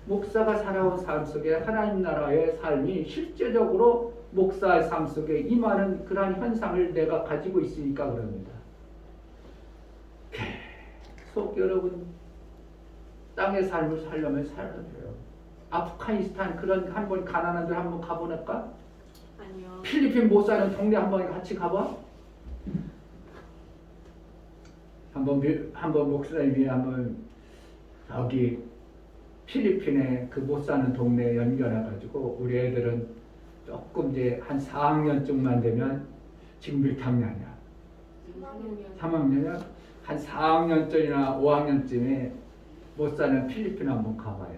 목사가 살아온 삶 속에 하나님 나라의 삶이 실제적으로 목사의 삶 속에 임하는 그러한 현상을 내가 가지고 있으니까 그럽니다. 계속 여러분 땅의 삶을 살려면 살아야 돼요. 아프가니스탄 그런 한번 가난한 데 한번 가보니까 아니요. 필리핀 못 사는 동네 한번 같이 가봐. 한번 목사님이 한번 여기 필리핀에 그 못 사는 동네 연결해가지고 우리 애들은 조금 이제 한 4학년쯤만 되면 지금 몇 학년이야? 3학년이야? 한 4학년쯤이나 5학년쯤에 못 사는 필리핀 한번 가봐요.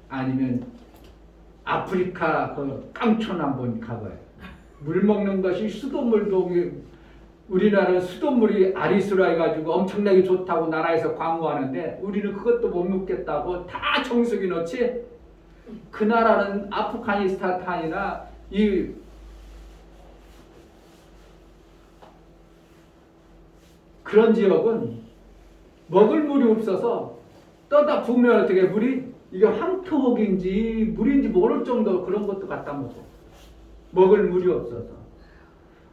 아니면 아프리카 그 깡촌 한번 가봐요. 물 먹는 것이 수돗물도 우리나라는 수돗물이 아리수라 해가지고 엄청나게 좋다고 나라에서 광고하는데 우리는 그것도 못 먹겠다고 다 정수기 넣지. 그 나라는 아프가니스탄이나 이 그런 지역은 먹을 물이 없어서 떠다 부으면 어떻게 물이 이게 황토옥인지 물인지 모를 정도 그런 것도 갖다 먹어. 먹을 물이 없어서.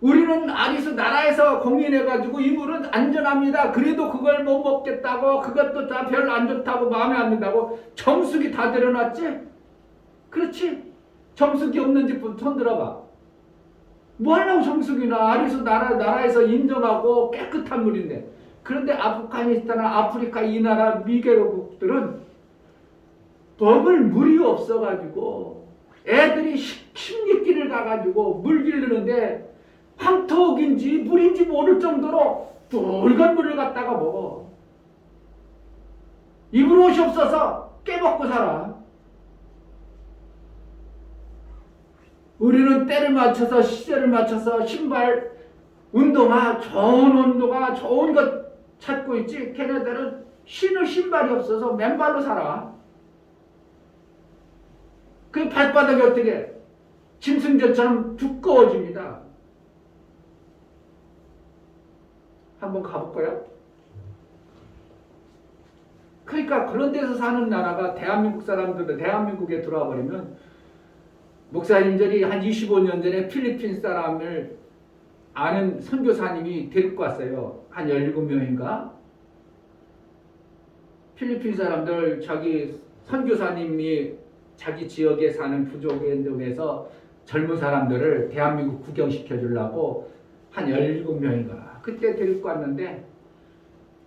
우리는 아리수 나라에서 공인해가지고 이 물은 안전합니다. 그래도 그걸 못 먹겠다고 그것도 다 별로 안 좋다고 마음에 안 든다고 정수기 다 내려놨지? 그렇지? 정수기 없는 집부터 손 들어봐. 뭐 하려고 정수기나 아리수 나라에서 인정하고 깨끗한 물인데. 그런데 아프가니스탄, 아프리카 이 나라 미개국들은 먹을 물이 없어가지고 애들이 십리길을 가가지고 물 기르는데 황토옥인지 물인지 모를 정도로 붉은 물을 갖다가 먹어. 입을 옷이 없어서 깨먹고 살아. 우리는 때를 맞춰서 시절을 맞춰서 신발, 운동화, 좋은 운동화, 좋은 것 찾고 있지. 걔네들은 신을 신발이 없어서 맨발로 살아. 그 발바닥이 어떻게 짐승들처럼 두꺼워집니다. 한번 가볼까요? 그러니까 그런 데서 사는 나라가 대한민국 사람들은 대한민국에 들어와 버리면 목사님들이 한 25년 전에 필리핀 사람을 아는 선교사님이 데리고 왔어요. 한 17명인가? 필리핀 사람들 자기 선교사님이 자기 지역에 사는 부족에서 젊은 사람들을 대한민국 구경시켜 주려고 한 17명인가 그때 데리고 왔는데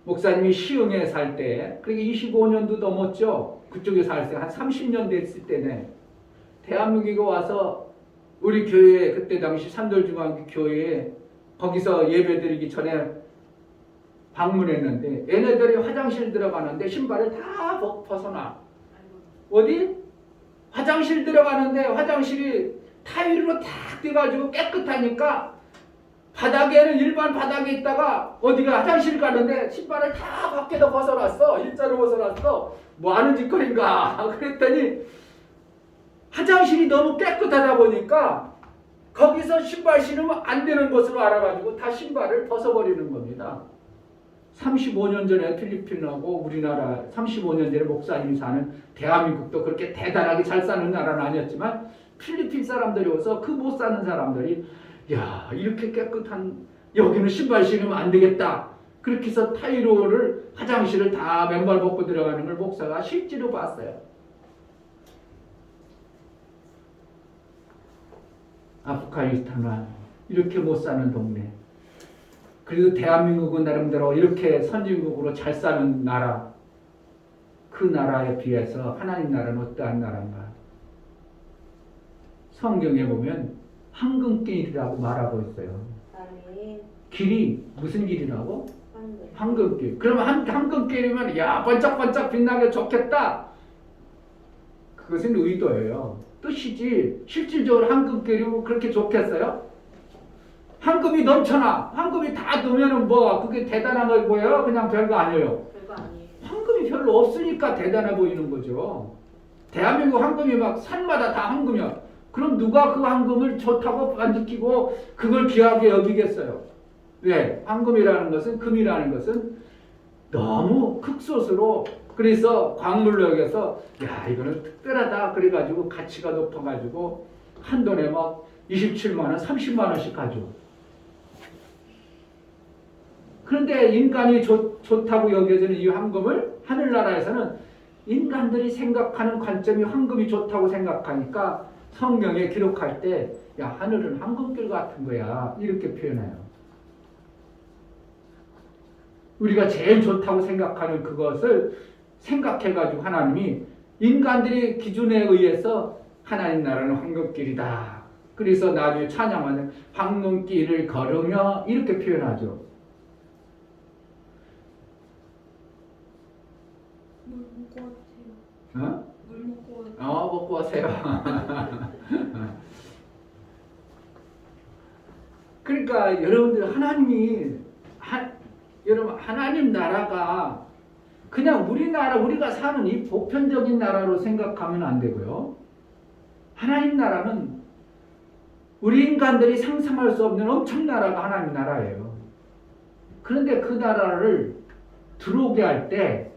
목사님이 시흥에 살 때 그게 25년도 넘었죠. 그쪽에 살 때 한 30년 됐을 때네. 대한민국에 와서 우리 교회 그때 당시 산돌중앙교 교회에 거기서 예배드리기 전에 방문했는데 얘네들이 화장실 들어가는데 신발을 다 벗어놔. 어디? 화장실 들어가는데 화장실이 타일로 탁 돼가지고 깨끗하니까 바닥에는 일반 바닥에 있다가 어디가 화장실 가는데 신발을 다 밖에다 벗어놨어. 일자로 벗어놨어. 뭐 하는 짓거리인가 그랬더니 화장실이 너무 깨끗하다 보니까 거기서 신발 신으면 안 되는 것으로 알아가지고 다 신발을 벗어버리는 겁니다. 35년 전에 필리핀하고 우리나라 35년 전에 목사님이 사는 대한민국도 그렇게 대단하게 잘 사는 나라는 아니었지만 필리핀 사람들이 와서 그 못 사는 사람들이 야 이렇게 깨끗한 여기는 신발 신으면 안 되겠다. 그렇게 해서 타이로를 화장실을 다 맨발 벗고 들어가는 걸 목사가 실제로 봤어요. 아프가니스탄은 이렇게 못 사는 동네. 그리고 대한민국은 나름대로 이렇게 선진국으로 잘 사는 나라. 그 나라에 비해서 하나님 나라는 어떠한 나라인가? 성경에 보면 황금길이라고 말하고 있어요. 아멘. 길이 무슨 길이라고? 황금. 황금길. 그러면 황금길이면 야 번쩍번쩍 빛나게 좋겠다. 그것은 의도예요. 뜻이지 실질적으로 황금길이 그렇게 좋겠어요? 황금이 넘쳐나. 황금이 다 넣으면은 뭐 그게 대단한 거 보여요? 그냥 별거 아니에요. 별거 아니에요. 황금이 별로 없으니까 대단해 보이는 거죠. 대한민국 황금이 막 산마다 다 황금이야. 그럼 누가 그 황금을 좋다고 안 지키고 그걸 귀하게 여기겠어요? 왜? 황금이라는 것은 금이라는 것은 너무 극소수로 그래서 광물로 여겨서 야 이거는 특별하다 그래가지고 가치가 높아가지고 한 돈에 막 27만 원, 30만 원씩 가지고 그런데 인간이 좋다고 여겨지는 이 황금을 하늘나라에서는 인간들이 생각하는 관점이 황금이 좋다고 생각하니까 성경에 기록할 때 야 하늘은 황금길 같은 거야 이렇게 표현해요. 우리가 제일 좋다고 생각하는 그것을 생각해가지고 하나님이 인간들의 기준에 의해서 하나님 나라는 황금길이다. 그래서 나중에 찬양하는 황금길을 걸으며 이렇게 표현하죠. 물 먹고 왔어요. 어? 물 먹고 왔어요. 먹고 와세요. 그러니까 여러분들 여러분 하나님 나라가 그냥 우리나라 우리가 사는 이 보편적인 나라로 생각하면 안 되고요. 하나님 나라는 우리 인간들이 상상할 수 없는 엄청 나라가 하나님 나라예요. 그런데 그 나라를 들어오게 할 때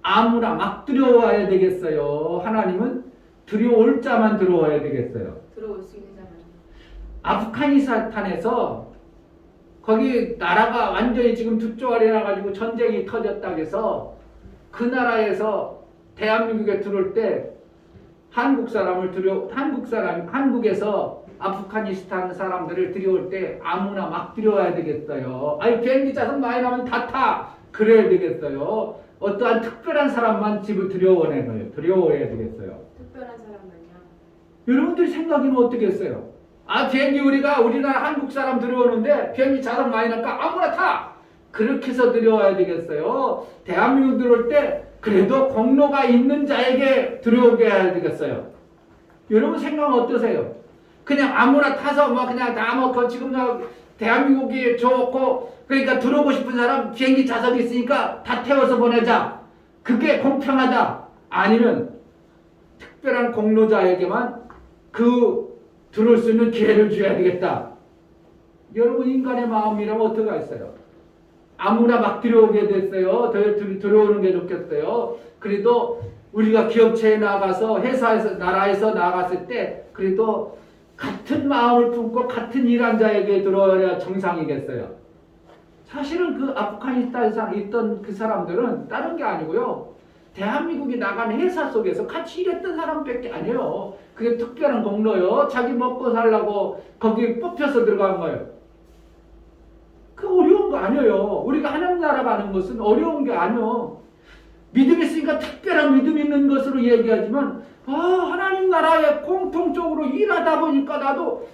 아무나 막 들어와야 되겠어요? 하나님은 들어올 자만 들어와야 되겠어요? 들어올 수 있는 자만. 아프가니스탄에서 거기 나라가 완전히 지금 두 쪼가리 나가지고 전쟁이 터졌다고 해서 그 나라에서 대한민국에 들어올 때 한국에서 아프가니스탄 사람들을 들여올 때 아무나 막 들여와야 되겠어요. 아니 비행기 좌석 많이 나면 다 타. 그래야 되겠어요. 어떠한 특별한 사람만 집을 들여오는 거예요. 들여오야 되겠어요. 특별한 사람만요. 여러분들이 생각이면 어떻겠어요? 비행기 우리나라 한국 사람 들어오는데 비행기 좌석 많이 나니까 아무나 타. 그렇게 해서 들여와야 되겠어요. 대한민국 들어올 때 그래도 공로가 있는 자에게 들어오게 해야 되겠어요. 여러분 생각은 어떠세요? 그냥 아무나 타서 그냥 지금 대한민국이 좋고 그러니까 들어오고 싶은 사람 비행기 좌석이 있으니까 다 태워서 보내자. 그게 공평하다. 아니면 특별한 공로자에게만 들어올 수 있는 기회를 줘야 되겠다. 여러분 인간의 마음이라면 어떻게 했어요? 아무나 막 들어오게 됐어요. 들어오는 게 좋겠어요. 그래도 우리가 기업체에 나가서 회사에서 나라에서 나갔을 때 그래도 같은 마음을 품고 같은 일한 자에게 들어야 정상이겠어요. 사실은 그 아프가니스탄에 있던 그 사람들은 다른 게 아니고요. 대한민국이 나간 회사 속에서 같이 일했던 사람밖에 아니에요. 그게 특별한 공로요. 자기 먹고 살라고 거기에 뽑혀서 들어간 거예요. 그 어려운 거 아니에요. 우리가 하나님 나라 가는 것은 어려운 게 아니에요. 믿음이 있으니까 특별한 믿음이 있는 것으로 얘기하지만 하나님 나라에 공통적으로 일하다 보니까 나도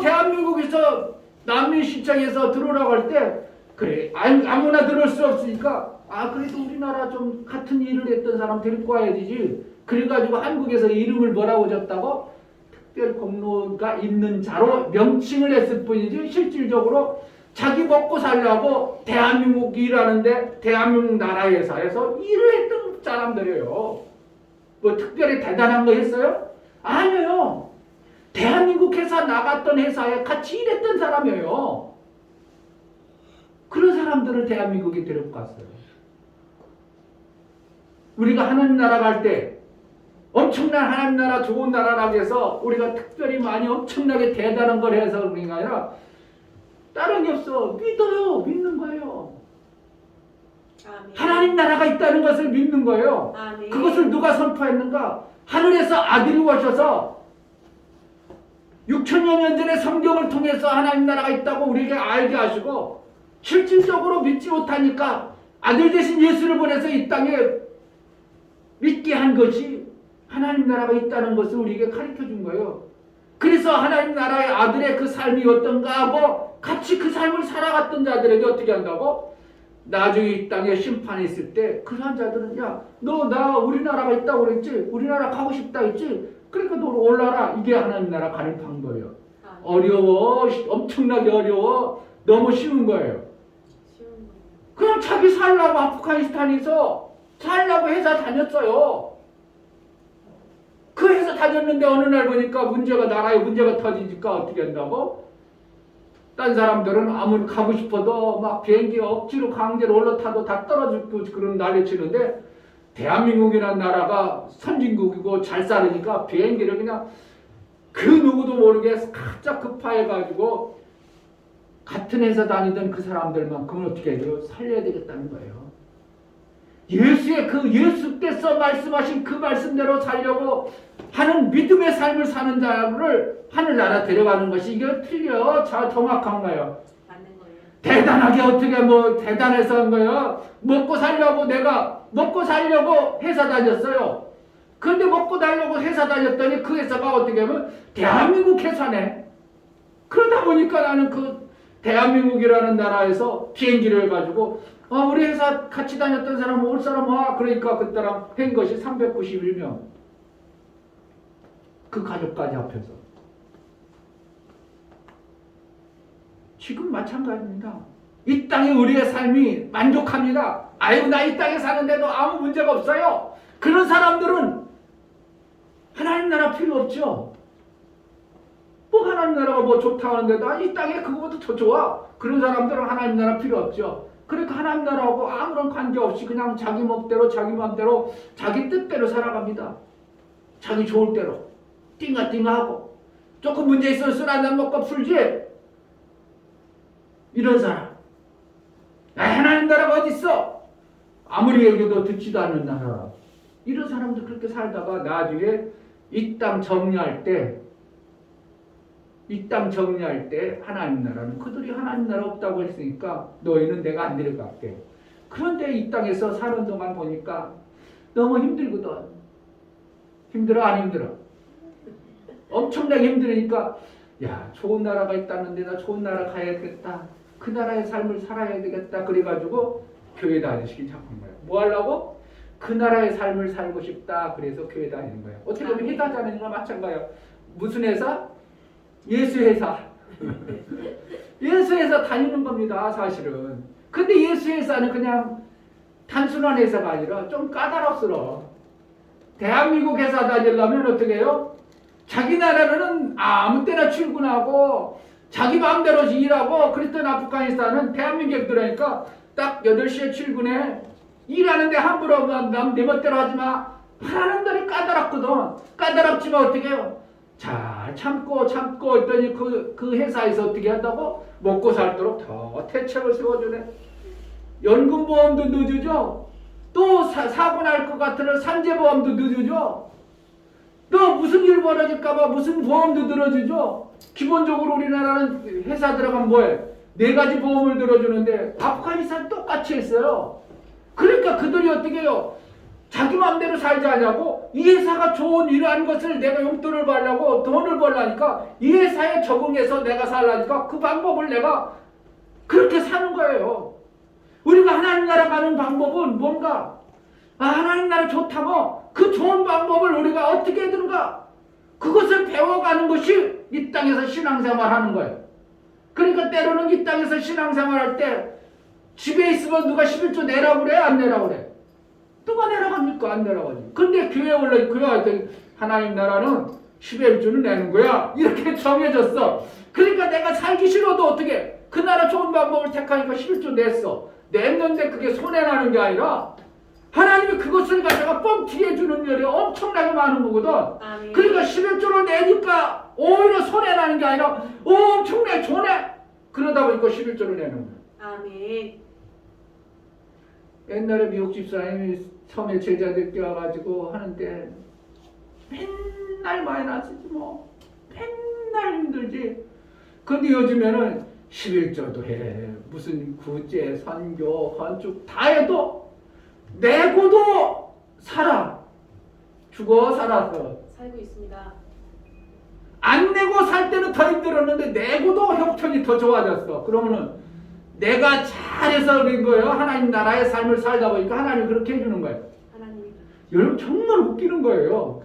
대한민국에서 난민 신청해서 들어오라고 할 때 그래 아무나 들어올 수 없으니까 그래도 우리나라 좀 같은 일을 했던 사람 데리고 와야 되지. 그래가지고 한국에서 이름을 뭐라고 줬다고? 특별 공로가 있는 자로 명칭을 했을 뿐이지 실질적으로 자기 먹고 살려고 대한민국 일하는데 대한민국 나라 회사에서 일을 했던 사람들이에요. 뭐 특별히 대단한 거 했어요? 아니에요. 대한민국 회사 나갔던 회사에 같이 일했던 사람이에요. 그런 사람들을 대한민국에 데리고 갔어요. 우리가 하나님 나라 갈 때 엄청난 하나님 나라 좋은 나라라고 해서 우리가 특별히 많이 엄청나게 대단한 걸 해서 그런 게 아니라 다른 게 없어. 믿어요. 믿는 거예요. 아멘. 하나님 나라가 있다는 것을 믿는 거예요. 아멘. 그것을 누가 선포했는가? 하늘에서 아들이 오셔서 6천여 년 전에 성경을 통해서 하나님 나라가 있다고 우리에게 알게 하시고 실질적으로 믿지 못하니까 아들 대신 예수를 보내서 이 땅에 믿게 한 것이 하나님 나라가 있다는 것을 우리에게 가르쳐 준 거예요. 그래서 하나님 나라의 아들의 그 삶이 어떤가 하고 같이 그 삶을 살아갔던 자들에게 어떻게 한다고? 나중에 이 땅에 심판이 있을 때 그런 자들은 너 나 우리나라가 있다고 그랬지? 우리나라 가고 싶다 했지? 그러니까 너 올라라. 이게 하나님 나라 가는 방법이에요. 어려워. 엄청나게 어려워. 너무 쉬운 거예요. 그냥 자기 살라고 아프가니스탄에서 살라고 회사 다녔어요. 그 회사 다녔는데 어느 날 보니까 나라에 문제가 터지니까 어떻게 한다고? 딴 사람들은 아무리 가고 싶어도 막 비행기 억지로 강제로 올라타도 다 떨어지고 그런 난리 치는데 대한민국이라는 나라가 선진국이고 잘 살으니까 비행기를 그냥 그 누구도 모르게 살짝 급파해가지고 같은 회사 다니던 그 사람들만큼은 어떻게 해요? 살려야 되겠다는 거예요. 예수께서 말씀하신 그 말씀대로 살려고 하는 믿음의 삶을 사는 자를 하늘나라 데려가는 것이 이게 틀려. 정확한 거예요. 맞는 거예요. 대단하게 어떻게 대단해서 한 거예요. 먹고 살려고 내가 먹고 살려고 회사 다녔어요. 그런데 먹고 살려고 회사 다녔더니 그 회사가 어떻게 하면 대한민국 회사네. 그러다 보니까 나는 그 대한민국이라는 나라에서 비행기를 해가지고 우리 회사 같이 다녔던 사람 올 사람 와. 그러니까 그 사람 한 것이 391명. 그 가족까지 합해서. 지금 마찬가지입니다. 이 땅에 우리의 삶이 만족합니다. 아유 나 이 땅에 사는데도 아무 문제가 없어요. 그런 사람들은 하나님 나라 필요 없죠. 뭐 하나님 나라가 뭐 좋다 하는데도 이 땅에 그거보다 더 좋아. 그런 사람들은 하나님 나라 필요 없죠. 그러니까 하나님 나라하고 아무런 관계없이 그냥 자기 멋대로 자기 마음대로 자기 뜻대로 살아갑니다. 자기 좋을 대로 띵가띵가하고 조금 문제 있으면 술 한잔 먹고 풀지. 이런 사람 하나님 나라가 어디 있어? 아무리 얘기해도 듣지도 않는 나라. 이런 사람들 그렇게 살다가 나중에 이 땅 정리할 때 하나님 나라는 그들이 하나님 나라 없다고 했으니까 너희는 내가 안 데려갈게. 그런데 이 땅에서 사는 동안 보니까 너무 힘들거든. 힘들어 안 힘들어? 엄청나게 힘들으니까 좋은 나라가 있다는데 나 좋은 나라 가야겠다. 그 나라의 삶을 살아야 되겠다. 그래가지고 교회 다니시기 시작한 거예요. 뭐 하려고? 그 나라의 삶을 살고 싶다. 그래서 교회 다니는 거예요. 어떻게 보면 회사 다니는 거랑 마찬가지예요. 무슨 회사? 예수 회사. 예수 회사 다니는 겁니다. 사실은. 근데 예수 회사는 그냥 단순한 회사가 아니라 좀 까다롭스러워. 대한민국 회사 다니려면 어떻게 해요? 자기 나라는 아무 때나 출근하고 자기 마음대로 일하고. 그랬던 아프가니스탄은 대한민국에 들어오니까 딱 8시에 출근해. 일하는데 함부로 남 내 멋대로 하지 마. 하는 대로 까다롭거든. 까다롭지만 어떻게 해요? 잘 참고 했더니 그 회사에서 어떻게 한다고? 먹고 살도록 더 대책을 세워주네. 연금보험도 늦어져. 또 사고 날 것 같으면 산재보험도 늦어져. 또 무슨 일 벌어질까봐 무슨 보험도 들어주죠. 기본적으로 우리나라는 회사 들어가면 뭐해? 4가지 보험을 들어주는데 아프가니스탄 똑같이 했어요. 그러니까 그들이 어떻게 해요? 자기 마음대로 살지 않냐고? 이 회사가 좋은 이러한 것을 내가 용돈을 벌려고 돈을 벌라니까 이 회사에 적응해서 내가 살라니까 그 방법을 내가 그렇게 사는 거예요. 우리가 하나님 나라 가는 방법은 뭔가? 하나님 나라 좋다고 그 좋은 방법을 우리가 어떻게 해드는가? 그것을 배워가는 것이 이 땅에서 신앙생활 하는 거예요. 그러니까 때로는 이 땅에서 신앙생활 할 때 집에 있으면 누가 11조 내라고 그래? 안 내라고 그래? 누가 내라고 합니까? 안 내라고 하지. 근데 교회 올라 교회 할 때 하나님 나라는 11조는 내는 거야. 이렇게 정해졌어. 그러니까 내가 살기 싫어도 어떻게 그 나라 좋은 방법을 택하니까 11조 냈어. 냈는데 그게 손해나는 게 아니라 하나님이 그것을 가져가 뻥튀기 해주는 일이 엄청나게 많은 거거든. 아멘. 그러니까 11조를 내니까 오히려 손해나는 게 아니라 엄청나게 손해. 그러다 보니까 11조를 내는 거야. 아멘. 옛날에 미국 집사님이 처음에 제자들 껴가지고 하는데 맨날 마이너스지 뭐. 맨날 힘들지. 근데 요즘에는 11조도 해. 무슨 구제, 선교, 건축 다 해도 내고도 살아. 죽어 살았어. 살고 있습니다. 안 내고 살 때는 더 힘들었는데 내고도 형편이 더 좋아졌어. 그러면은 내가 잘해서 그런 거예요. 하나님 나라의 삶을 살다 보니까 하나님이 그렇게 해주는 거예요. 하나님이 여러분 정말 웃기는 거예요.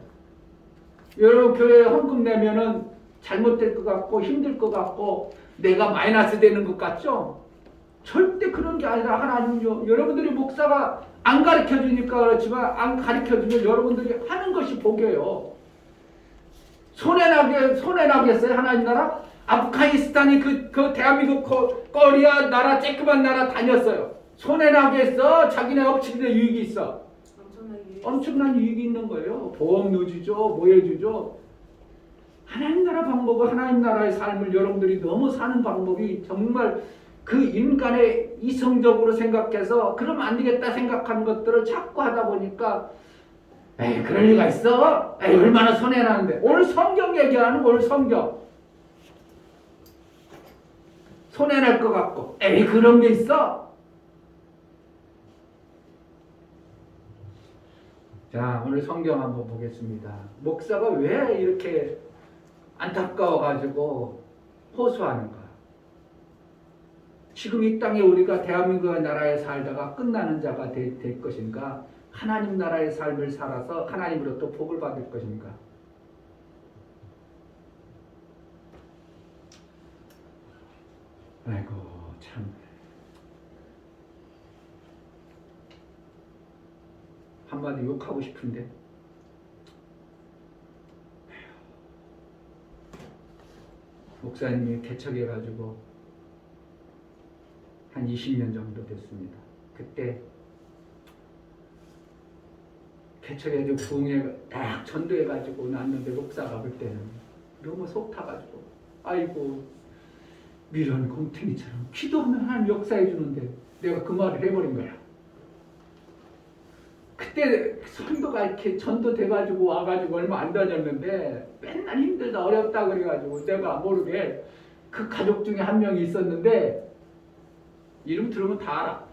여러분 교회에 헌금 내면은 잘못될 것 같고 힘들 것 같고 내가 마이너스 되는 것 같죠? 절대 그런 게 아니라 하나님요. 여러분들이 목사가 안 가르쳐 주니까 그렇지만 안 가르쳐 주면 여러분들이 하는 것이 복이에요. 손해나겠어요? 하나님 나라? 아프가니스탄이 그 대한민국 거리야 나라 쬐끄만 나라 다녔어요. 손해나겠어? 자기네 업체들의 유익이 있어. 엄청난 유익이 있는 거예요. 보험 넣어주죠. 뭐 해주죠. 하나님 나라 방법을 하나님 나라의 삶을 여러분들이 너무 사는 방법이 정말 그 인간의 이성적으로 생각해서 그러면 안 되겠다 생각하는 것들을 자꾸 하다 보니까 에이 그럴 리가 있어? 에이 얼마나 손해나는데. 오늘 성경 얘기하는 오늘 성경 손해날 것 같고 에이 그런 게 있어? 자 오늘 성경 한번 보겠습니다. 목사가 왜 이렇게 안타까워가지고 호소하는가? 지금 이 땅에 우리가 대한민국 나라에 살다가 끝나는 자가 될 것인가? 하나님 나라의 삶을 살아서 하나님으로부터 복을 받을 것인가? 아이고 참 한마디 욕하고 싶은데 목사님이 개척해가지고 한 20년 정도 됐습니다. 그때 개척해가지고 부흥회 딱 전도해가지고 났는데 목사가 볼 때는 너무 속 타가지고 아이고 미련 곰탱이처럼 기도하면 하나님 역사해 주는데 내가 그 말을 해버린 거야. 그때 선도가 이렇게 전도돼가지고 와가지고 얼마 안 다녔는데 맨날 힘들다 어렵다 그래가지고 내가 모르게 그 가족 중에 한 명이 있었는데 이름 들으면 다 알아.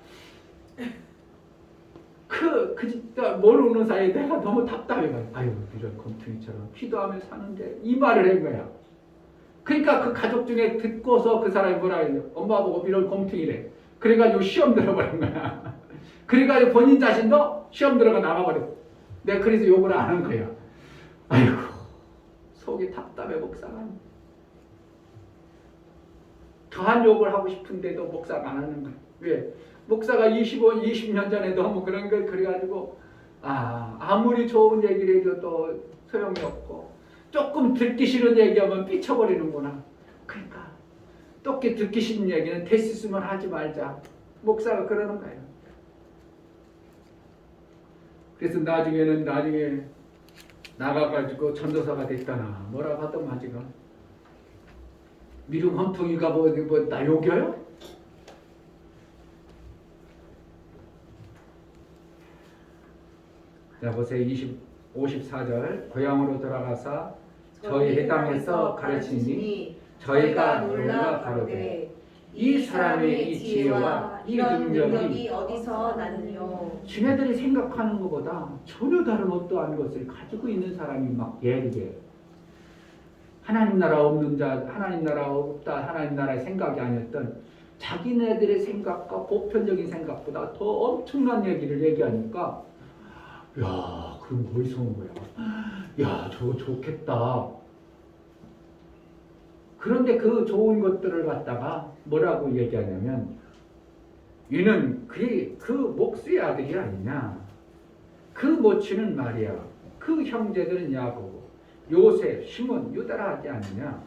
진짜 모르는 사이에 내가 너무 답답해가지고 아유 이런 곰퉁이처럼 기도하며 사는데 이 말을 한 거야. 그러니까 그 가족 중에 듣고서 그 사람이 뭐라 해요? 엄마 보고 이런 곰퉁이래. 그래가지고 시험 들어버린 거야. 그래가지고 본인 자신도 시험 들어가 나가버렸어. 내가 그래서 욕을 안 한 거야. 아이고 속이 답답해 목사가. 더한 욕을 하고 싶은데도 목사가 안 하는 거야. 왜? 목사가 20년 전에 너무 그런 걸 그래가지고 아무리 좋은 얘기를 해줘도 소용이 없고 조금 듣기 싫은 얘기하면 삐쳐버리는구나. 그러니까 듣기 싫은 얘기는 됐으면 하지 말자. 목사가 그러는 거예요. 그래서 나중에 나가가지고 전도사가 됐다나 뭐라고 하더만 지금. 미륵 헌통이가 나 욕여요? 자 보세요. 54절 고향으로 돌아가사 저희 회당에서 가르치니 저희가 놀라 가로되 이 사람의 이 지혜와 이 능력이 어디서 나느뇨. 지네들이 생각하는 것보다 전혀 다른 어떠한 것을 가지고 있는 사람이 막 예리게 하나님 나라 없는 자, 하나님 나라 없다, 하나님 나라의 생각이 아니었던 자기네들의 생각과 보편적인 생각보다 더 엄청난 얘기를 얘기하니까 야, 그럼 어디서 온 거야? 야, 저거 좋겠다. 그런데 그 좋은 것들을 갖다가 뭐라고 얘기하냐면 이는 그 목수의 아들이 아니냐. 그 모친은 마리아, 그 형제들은 야고보, 요셉, 시몬, 유다라 하지 않느냐.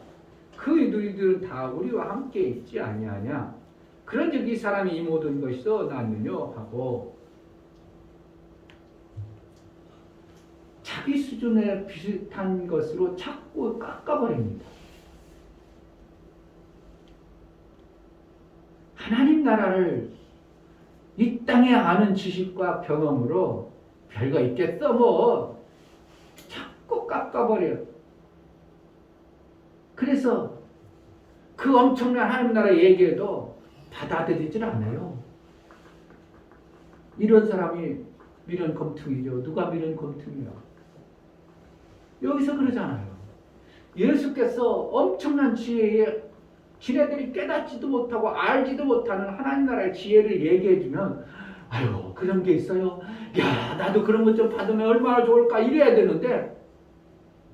그 너희들은 다 우리와 함께 있지 아니하냐. 그런즉 이 사람이 이 모든 것이서 낳느냐 하고 자기 수준에 비슷한 것으로 자꾸 깎아버립니다. 하나님 나라를 이 땅에 아는 지식과 경험으로 별거 있겠어 뭐 자꾸 깎아버려요. 그래서 그 엄청난 하나님 나라 얘기에도 받아들이질 않아요. 이런 사람이 미련 검퉁이죠. 누가 미련 검퉁이야? 여기서 그러잖아요. 예수께서 엄청난 지혜에 지네들이 깨닫지도 못하고 알지도 못하는 하나님 나라의 지혜를 얘기해주면 아유 그런 게 있어요. 야 나도 그런 것 좀 받으면 얼마나 좋을까 이래야 되는데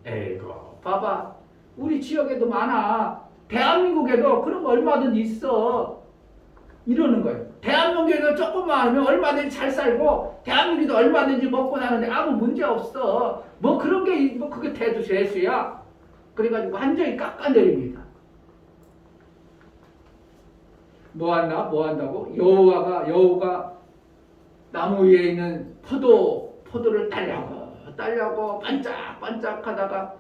에이구 봐봐 우리 지역에도 많아. 대한민국에도 그런 거 얼마든지 있어. 이러는 거예요. 대한민국에도 조금만 하면 얼마든지 잘 살고 대한민국에도 얼마든지 먹고 사는데 아무 문제 없어. 뭐 그런 게 뭐 그게 대두세수야. 그래가지고 완전히 깎아내립니다. 뭐 한다고? 여우가 나무 위에 있는 포도를 따려고 반짝반짝하다가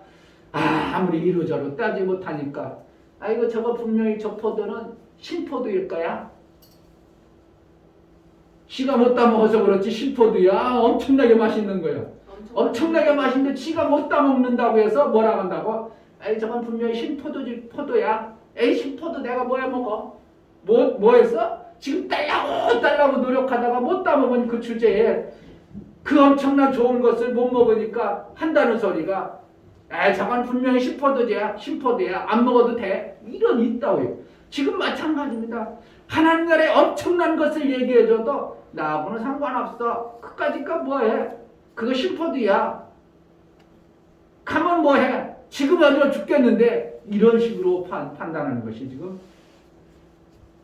아무리 이루저루 따지 못하니까 아이고 저거 분명히 저 포도는 신포도일 거야. 지가 못 따먹어서 그렇지 신포도야. 엄청나게 맛있는 거야. 엄청나게 맛있는데 지가 못 따먹는다고 해서 뭐라고 한다고? 에이 저건 분명히 신포도야. 에이 신포도 내가 뭐 해먹어? 뭐 했어? 지금 딸라고 노력하다가 못 따먹은 그 주제에 그 엄청난 좋은 것을 못 먹으니까 한다는 소리가 저건 분명히 신포도야. 안 먹어도 돼. 이런 있다고요. 지금 마찬가지입니다. 하나님 나라의 엄청난 것을 얘기해줘도 나하고는 상관없어. 그까짓거 뭐해? 그거 신포도야. 가면 뭐해? 지금 어디로 죽겠는데 이런 식으로 판단하는 것이 지금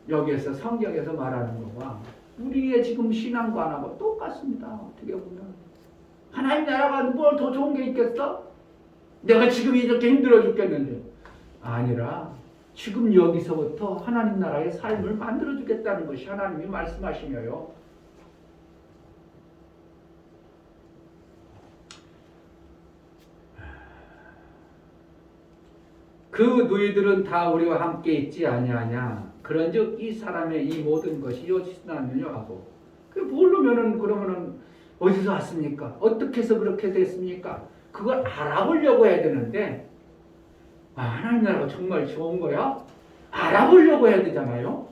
여기에서 성경에서 말하는 거와 우리의 지금 신앙관하고 똑같습니다. 어떻게 보면 하나님 나라가 뭘 더 좋은 게 있겠어? 내가 지금 이렇게 힘들어 죽겠는데 아니라 지금 여기서부터 하나님 나라의 삶을 만들어 주겠다는 것이 하나님이 말씀하시며요. 그 너희들은 다 우리와 함께 있지 아니하냐. 그런즉 이 사람의 이 모든 것이 어디서 났느냐 하고 그 그러면은 어디서 왔습니까? 어떻게 해서 그렇게 됐습니까? 그걸 알아보려고 해야 되는데 하나님 나라가 정말 좋은 거야? 알아보려고 해야 되잖아요.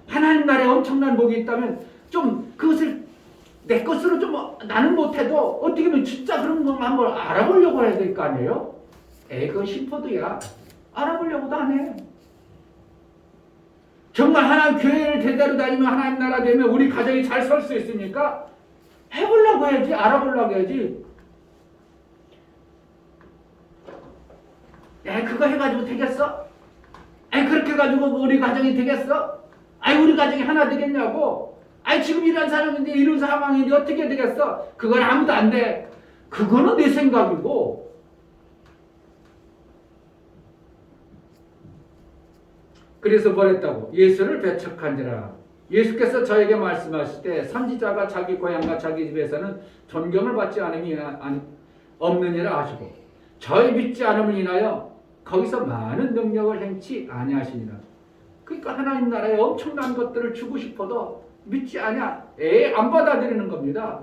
하나님 나라에 엄청난 복이 있다면 좀 그것을 내 것으로 좀 나는 못해도 어떻게 보면 진짜 그런 걸 한번 알아보려고 해야 될 거 아니에요? 그건 신포도야. 알아보려고도 안 해. 정말 하나님 교회를 제대로 다니면 하나님 나라 되면 우리 가정이 잘 설 수 있습니까? 해보려고 해야지. 알아보려고 해야지. 그거 해가지고 되겠어? 그렇게 해가지고 우리 가정이 되겠어? 우리 가정이 하나 되겠냐고? 지금 이런 사람인데 이런 상황인데 어떻게 되겠어? 그건 아무도 안 돼. 그거는 내 생각이고. 그래서 뭐랬다고? 예수를 배척한지라. 예수께서 저에게 말씀하실 때 선지자가 자기 고향과 자기 집에서는 존경을 받지 없느니라 하시고 저희 믿지 않음을 인하여 거기서 많은 능력을 행치 아니하시니라. 그러니까 하나님 나라에 엄청난 것들을 주고 싶어도 믿지 않냐? 안 받아들이는 겁니다.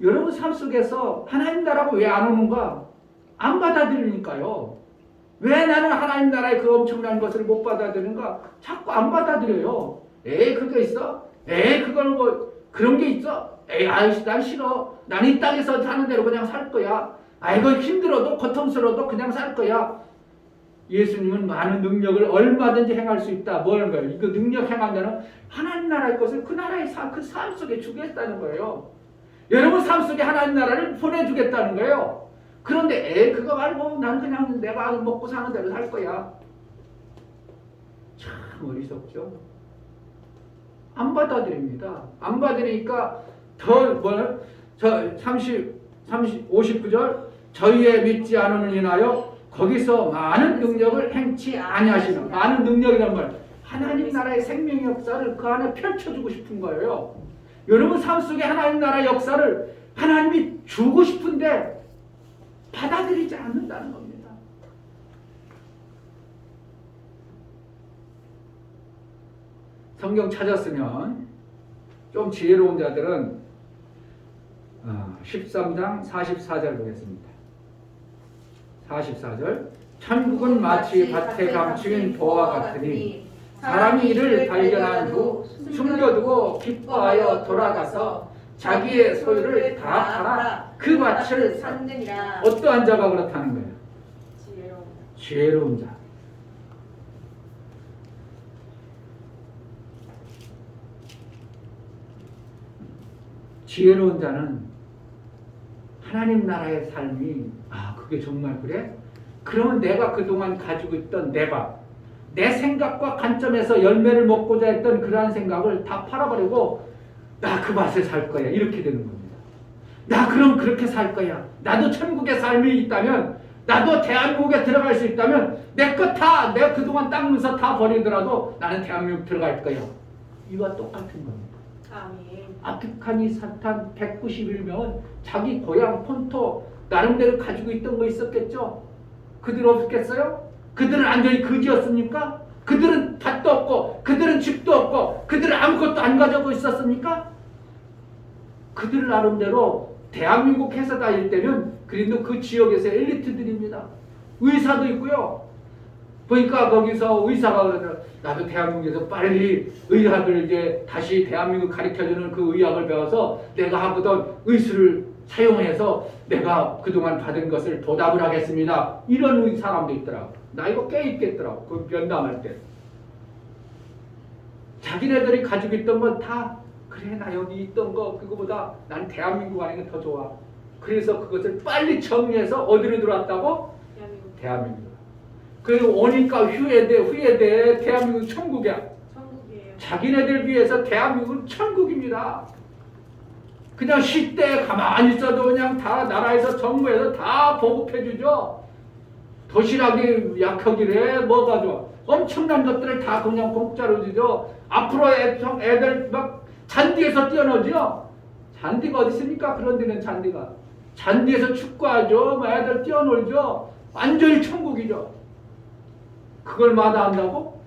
여러분 삶 속에서 하나님 나라가 왜 안 오는가? 안 받아들이니까요. 왜 나는 하나님 나라의 그 엄청난 것을 못 받아들이는가? 자꾸 안 받아들여요. 그게 있어? 그걸 뭐 그런 게 있어? 아이씨 난 싫어. 난 이 땅에서 사는 대로 그냥 살 거야. 이거 힘들어도 고통스러워도 그냥 살 거야. 예수님은 많은 능력을 얼마든지 행할 수 있다. 뭐 하는 거예요? 이거 능력 행한다는 하나님 나라의 것을 그 나라의 그 삶 속에 주겠다는 거예요. 여러분 삶 속에 하나님 나라를 보내주겠다는 거예요. 그런데 그거 말고 난 그냥 내가 먹고 사는 대로 살 거야. 참 어리석죠. 안 받아들입니다. 안 받아들이니까 더 뭐요? 저 59절 저희의 믿지 않음을 인하여 거기서 많은 능력을 행치 아니하시는 많은 능력이란 말 하나님 나라의 생명 역사를 그 안에 펼쳐주고 싶은 거예요. 여러분 삶 속에 하나님 나라의 역사를 하나님이 주고 싶은데 받아들이지 않는다는 겁니다. 성경 찾았으면 좀 지혜로운 자들은 13장 44절 보겠습니다. 44절 천국은 마치 밭에 감추인 보와 같으니 사람이 이를 발견한 후 숨겨두고 기뻐하여 돌아가서 자기의 소유를 다 팔아 그 밭을 샀느니라. 어떠한 자가 그렇다는 거예요? 지혜로운 자. 지혜로운 자는 하나님 나라의 삶이 그게 정말 그래? 그러면 내가 그동안 가지고 있던 내 생각과 관점에서 열매를 먹고자 했던 그러한 생각을 다 팔아버리고 나 그 맛에 살 거야 이렇게 되는 겁니다. 나 그럼 그렇게 살 거야. 나도 천국의 삶이 있다면 나도 대한민국에 들어갈 수 있다면 내 거 다 내가 그동안 땅 문서 다 버리더라도 나는 대한민국 들어갈 거야. 이와 똑같은 겁니다. 아멘. 아프카니 사탄 191명은 자기 고향 폰토 나름대로 가지고 있던 거 있었겠죠? 그들 없겠어요? 그들은 완전히 거지였습니까? 그들은 밭도 없고 그들은 집도 없고 그들은 아무것도 안 가지고 있었습니까? 그들 나름대로 대한민국 회사 다닐 때는 그래도 그 지역에서 엘리트들입니다. 의사도 있고요. 보니까 거기서 의사가 그러더라고요. 나도 대한민국에서 빨리 의학을 이제 다시 대한민국 가르쳐주는 그 의학을 배워서 내가 하고던 의술을 사용해서 내가 그동안 받은 것을 보답을 하겠습니다. 이런 사람도 있더라고. 나 이거 꽤 있겠더라고. 그 면담할 때. 자기네들이 가지고 있던 건 다 그래 나 여기 있던 거 그거보다 난 대한민국 하는 게 더 좋아. 그래서 그것을 빨리 정리해서 어디로 들어왔다고? 대한민국. 그리고 오니까 후회돼. 대한민국 천국이야. 천국이에요. 자기네들 비해서 대한민국은 천국입니다. 그냥 쉴 때 가만히 있어도 그냥 다 나라에서 정부에서 다 보급해주죠. 도시락이 약하기래 뭐가 좋아. 엄청난 것들을 다 그냥 공짜로 주죠. 앞으로 애들 막 잔디에서 뛰어놀죠. 잔디가 어디 있습니까? 그런 데는 잔디에서 축구하죠. 애들 뛰어놀죠. 완전히 천국이죠. 그걸 마다한다고?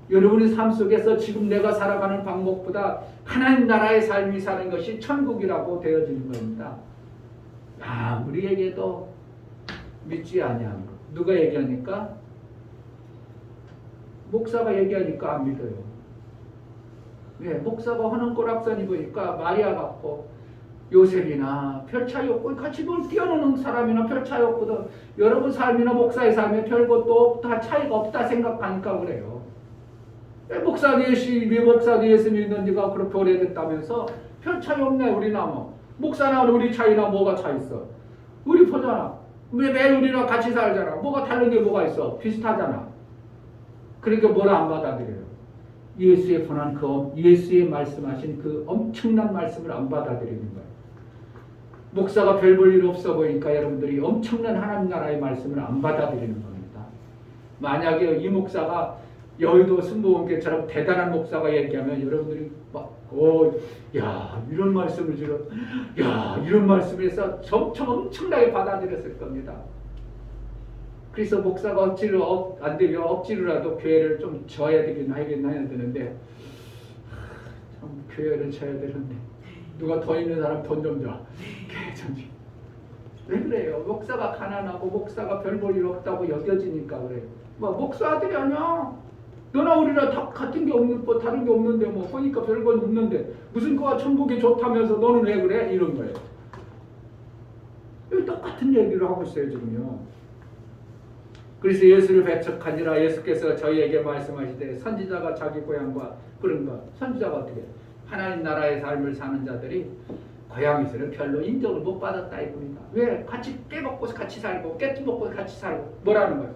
여러분의 삶 속에서 지금 내가 살아가는 방법보다 하나님 나라의 삶이 사는 것이 천국이라고 되어지는 겁니다. 우리에게도 믿지 아니함. 누가 얘기하니까? 목사가 얘기하니까 안 믿어요. 왜? 목사가 하는 꼬락선 입으니까 마리아 같고 요셉이나 별 차이 없고 같이 뛰어노는 사람이나 별 차이 없거든. 여러분 삶이나 목사의 삶에 별 것도 없다 차이가 없다 생각하니까 그래요. 목사도 예수 믿는 지가 그렇게 오래됐다면서 별 차이 없네. 우리나 뭐 목사나 우리 차이나 뭐가 차이 있어. 우리 보잖아. 매일 우리랑 같이 살잖아. 뭐가 다른 게 뭐가 있어. 비슷하잖아. 그러니까 뭘 안 받아들여요. 예수의 본한 예수의 말씀하신 그 엄청난 말씀을 안 받아들이는 거예요. 목사가 별 볼 일 없어 보니까 여러분들이 엄청난 하나님 나라의 말씀을 안 받아들이는 겁니다. 만약에 이 목사가 여의도 순복음교회처럼 대단한 목사가 얘기하면 여러분들이 막, 야, 이런 말씀을 이런 말씀을 해서 엄청나게 받아들였을 겁니다. 그래서 목사가 안 되면 억지로라도 교회를 좀 져야 되긴 해야 되는데, 참 교회를 져야 되는데, 누가 더 있는 사람 돈 좀 줘. 교회 좀 줘. 왜 그래요? 목사가 가난하고 목사가 별 볼 일 없다고 여겨지니까 그래요. 뭐 목사 아들이 아니야. 너나 우리나 다 같은 게 없는, 뭐 다른 게 없는데 뭐 보니까 별건 없는데 무슨 거가 천국이 좋다면서 너는 왜 그래? 이런 거예요. 여기 똑같은 얘기를 하고 있어요 지금요. 그래서 예수를 배척하니라. 예수께서 저희에게 말씀하시되 선지자가 자기 고향과 그런 거, 선지자가 어떻게 하나님 나라의 삶을 사는 자들이 고향에서는 별로 인정을 못 받았다 이겁니다. 왜? 같이 깨먹고 같이 살고 깨트 먹고 같이 살고 뭐라는 거예요?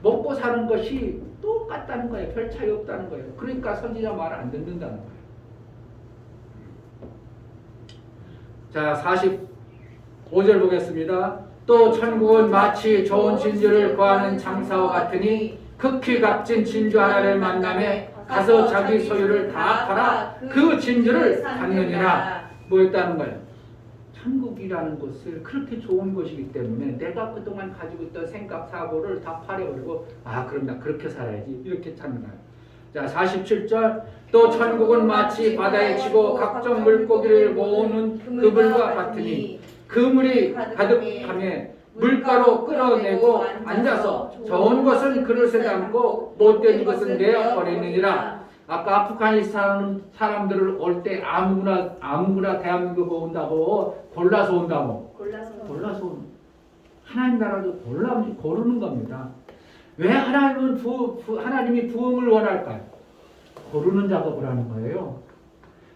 먹고 사는 것이 똑같다는 거예요. 별 차이 없다는 거예요. 그러니까 선지자 말을 안 듣는다는 거예요. 자, 45절 보겠습니다. 또 천국은 마치 좋은 진주를 구하는 장사와 같으니 극히 값진 진주 하나를 만나매 가서 자기 소유를 다 팔아 그 진주를 받느니라. 뭐였다는 거예요? 천국이라는 것을 그렇게 좋은 것이기 때문에 내가 그동안 가지고 있던 생각, 사고를 다 팔아버리고 그럼 나 그렇게 살아야지 이렇게 찾는 거예요. 자, 47절 또 천국은 마치 바다에 치고 각종 물고기를 모으는 그물과 같으니 그물이 가득하며 물가로 끌어내고 앉아서 좋은 것은 그릇에 담고 못된 것은 내어 버리느니라. 아까 아프가니스탄 사람들을 올 때 아무나 대한민국 온다고 골라서 온다고. 골라서 오는. 하나님 나라도 고르는 겁니다. 왜 하나님이 부흥을 원할까요? 고르는 작업을 하는 거예요.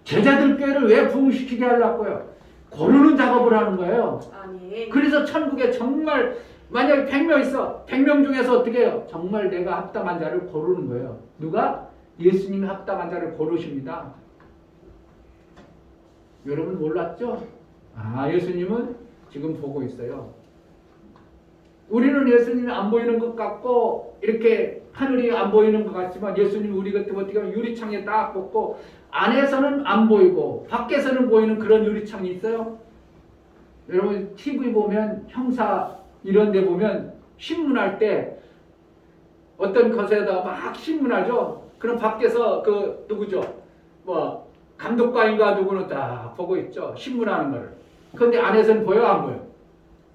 제자들 교회를 왜 부흥시키게 하려고요? 고르는 작업을 하는 거예요. 아멘. 그래서 천국에 정말 만약에 100명 있어. 100명 중에서 어떻게 해요? 정말 내가 합당한 자를 고르는 거예요. 누가? 예수님이 합당한 자를 고르십니다. 여러분 몰랐죠? 예수님은 지금 보고 있어요. 우리는 예수님이 안 보이는 것 같고 이렇게 하늘이 안 보이는 것 같지만 예수님 우리 곁에 어떻게 하면 유리창에 딱 붙고 안에서는 안 보이고 밖에서는 보이는 그런 유리창이 있어요. 여러분 TV 보면 형사 이런 데 보면 신문할 때 어떤 것에다가 막 신문하죠. 그럼 밖에서 그 누구죠? 뭐 감독관인가 누구는 딱 보고 있죠. 신문하는 거를. 그런데 안에서는 보여 안 보여?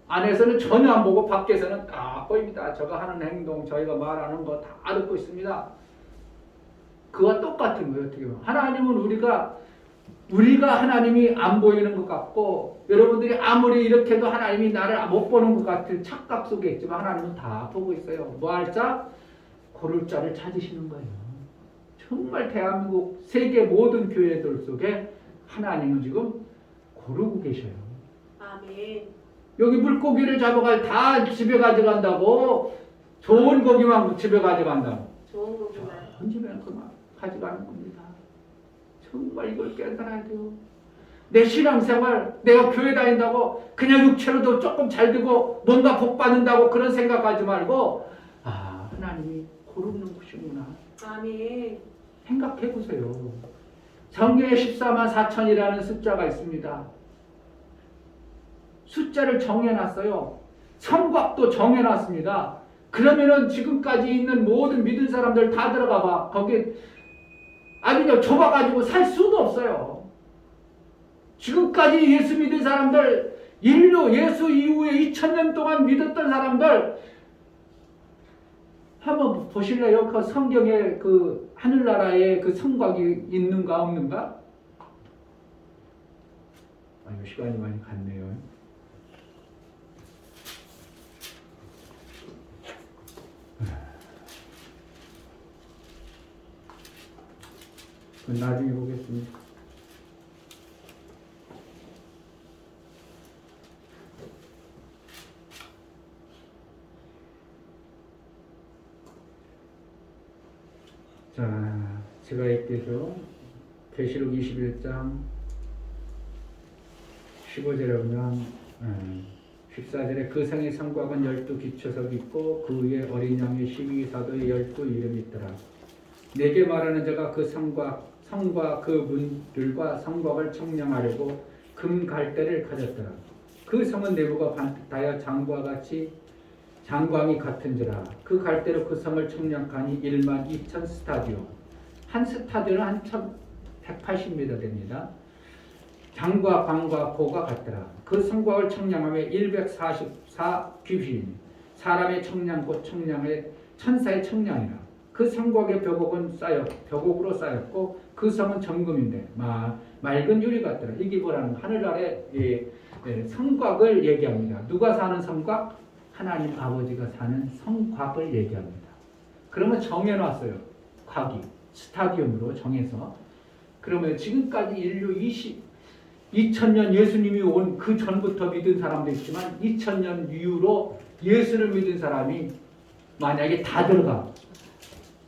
안에서는 전혀 안 보고 밖에서는 딱 보입니다. 저가 하는 행동, 저희가 말하는 거 다 듣고 있습니다. 그와 똑같은 거예요. 어떻게 보면 하나님은 우리가 하나님이 안 보이는 것 같고 여러분들이 아무리 이렇게 해도 하나님이 나를 못 보는 것 같은 착각 속에 있지만 하나님은 다 보고 있어요. 뭐 할 자? 고를 자를 찾으시는 거예요. 정말 대한민국 세계 모든 교회들 속에 하나님은 지금 고르고 계셔요. 아멘. 여기 물고기를 잡아가 다 집에 가져간다고 좋은 고기만 집에 가져간다고 좋은 거구나. 좋은 집에는 그만 가져가는 겁니다. 정말 이걸 깨달아야 돼요. 내 신앙생활 내가 교회 다닌다고 그냥 육체로도 조금 잘 되고 뭔가 복 받는다고 그런 생각하지 말고 하나님이 고르는 것이구나. 아멘. 생각해 보세요. 성경에 14만 4천이라는 숫자가 있습니다. 숫자를 정해놨어요. 성곽도 정해놨습니다. 그러면은 지금까지 있는 모든 믿은 사람들 다 들어가 봐. 거기 아주 좁아가지고 살 수도 없어요. 지금까지 예수 믿은 사람들, 인류 예수 이후에 2000년 동안 믿었던 사람들 한번 보실래요? 그 성경에 그 하늘나라에 그 성곽이 있는가 없는가? 시간이 많이 갔네요. 나중에 보겠습니다. 자, 제가 읽게서 계시록 21장 15절에 보면 14절에 그 성의 성곽은 12 기초석이 있고 그 위에 어린 양의 12사도의 12 이름이 있더라. 내게 말하는 자가 그 성과 그 문들과 성곽을 청량하려고 금 갈대를 가졌더라. 그 성은 내부가 반듯하여 장과 같이 장광이 같은지라. 그 갈대로 그 성을 청량하니 1만 2천 스타디온. 한 스타디온은 한 1,180m 됩니다. 장과 광과 고가 같더라. 그 성곽을 청량하며 144 귀신, 사람의 청량 곧 청량의 천사의 청량이라. 그 성곽의 벽옥으로 쌓였고 그 성은 정금인데 맑은 유리 같더라. 이게 뭐라는 하늘 아래 성곽을 얘기합니다. 누가 사는 성곽? 하나님 아버지가 사는 성곽을 얘기합니다. 그러면 정해놨어요. 곽이 스타디움으로 정해서. 그러면 지금까지 인류 2000년 예수님이 온 그 전부터 믿은 사람도 있지만 2000년 이후로 예수를 믿은 사람이 만약에 다 들어가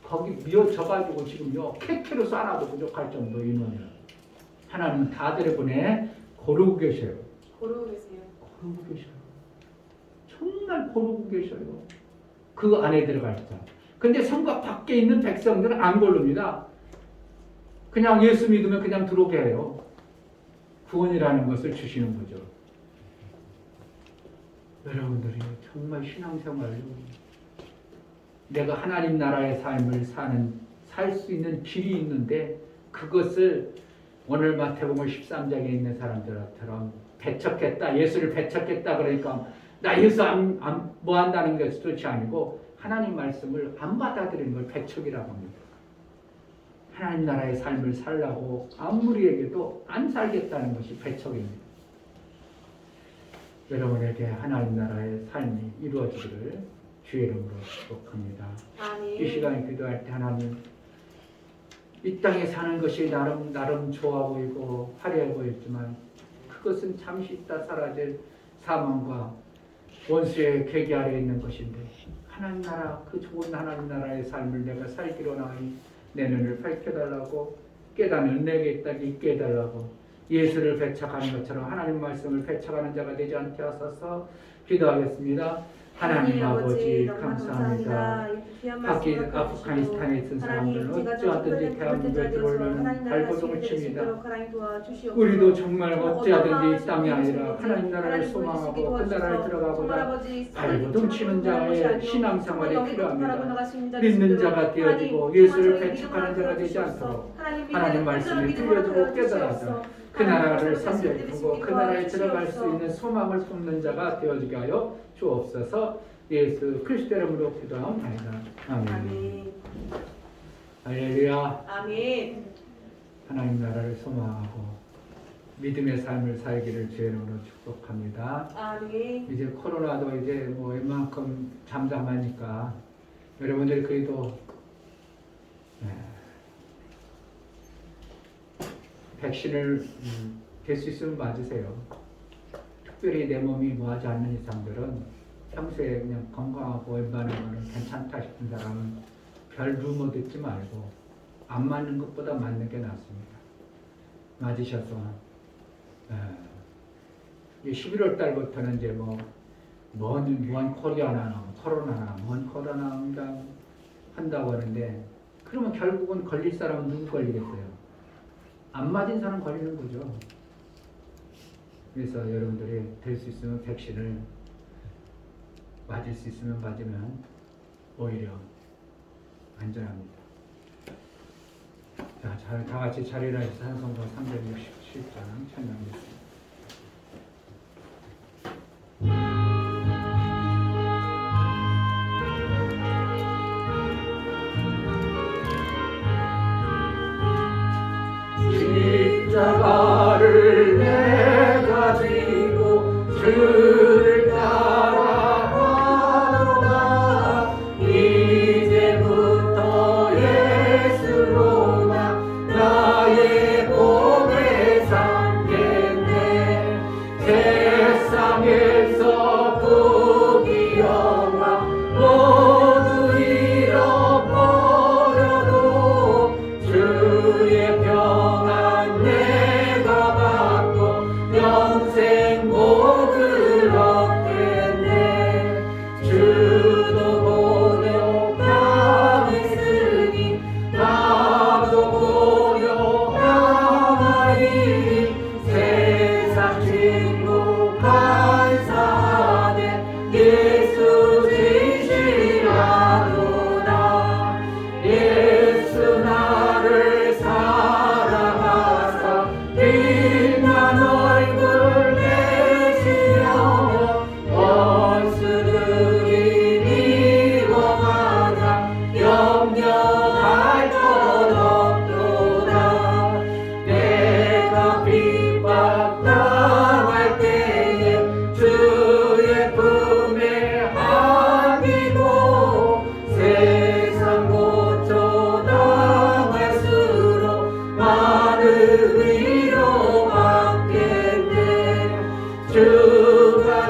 거기 미어져가지고 지금요 캐캐로 쏴놔도 부족할 정도 인원을 하나님은 다 들여보내 고르고 계셔요. 고르고 계세요. 고르고 계셔요. 정말 고르고 계셔요. 그 안에 들어갈 자. 근데 성곽 밖에 있는 백성들은 안 고릅니다. 그냥 예수 믿으면 그냥 들어오게 해요. 구원이라는 것을 주시는 거죠. 여러분들이 정말 신앙생활로 내가 하나님 나라의 삶을 살 수 있는 길이 있는데 그것을 오늘 마태복음 13장에 있는 사람들처럼 배척했다. 예수를 배척했다. 그러니까 나 예수 뭐 한다는 것이 그렇지 아니고 하나님 말씀을 안 받아들이는 걸 배척이라고 합니다. 하나님 나라의 삶을 살라고 아무리 얘기해도 안 살겠다는 것이 배척입니다. 여러분에게 하나님 나라의 삶이 이루어지기를 주의 이름으로 축복합니다. 아멘. 이 시간에 기도할 때 하나님 이 땅에 사는 것이 나름 좋아 보이고 화려해 보였지만 그것은 잠시 있다 사라질 사망과 원수의 계기 아래에 있는 것인데 하나님 나라 그 좋은 하나님 나라의 삶을 내가 살기로 나니 내 눈을 밝혀달라고 깨닫는 내게 있게 해달라고 예수를 배척하는 것처럼 하나님 말씀을 배척하는 자가 되지 않게 하소서. 기도하겠습니다. 하나님 아버지 감사합니다. 아프가니스탄에 있는 사람들 어찌하든지 대한민국에 들어오려는 발버둥을 칩니다. 우리도 정말 어찌하든지 이 땅이 아니라 하나님 나라를 소망하고 그 나라를 들어가고자 발버둥 치는 자의 신앙생활이 필요합니다. 믿는 자가 되어지고 예수를 배척하는 자가 되지 않도록 하나님 말씀을 들려주고 깨달아서 그 나라를 섬기고 그 나라에 들어갈 수 있는 소망을 품는 자가 되어지게 하여 주옵소서. 예수 그리스도 이름으로 기도하옵나이다. 아멘. 할렐루야. 아멘. 하나님 나라를 소망하고 믿음의 삶을 살기를 주의 이름으로 축복합니다. 아멘. 이제 코로나도 이제 뭐 웬만큼 잠잠하니까 여러분들이 그래도 백신을 될 수 있으면 맞으세요. 특별히 내 몸이 뭐하지 않는 이상들은 평소에 그냥 건강하고 웬만하면 괜찮다 싶은 사람은 별 루머 듣지 말고 안 맞는 것보다 맞는 게 낫습니다. 맞으셔서 이제 11월 달부터는 이제 뭔 코로나나 한다고 하는데 그러면 결국은 걸릴 사람은 누구 걸리겠어요? 안 맞은 사람 걸리는 거죠. 그래서 여러분들이 될 수 있으면 백신을 맞을 수 있으면 맞으면 오히려 안전합니다. 자, 다 같이 자리를 해서 찬송가 367장 찬양하겠습니다. 십자가를 내가 지고 주를 따라가노라. 이제부터 예수로만 나의 몸을 삼겠네. 세상에서 부귀영화 모두 잃어버려도 주의 평안 내가 받고 영생 복을 얻겠네. 주도 본욕 당했으니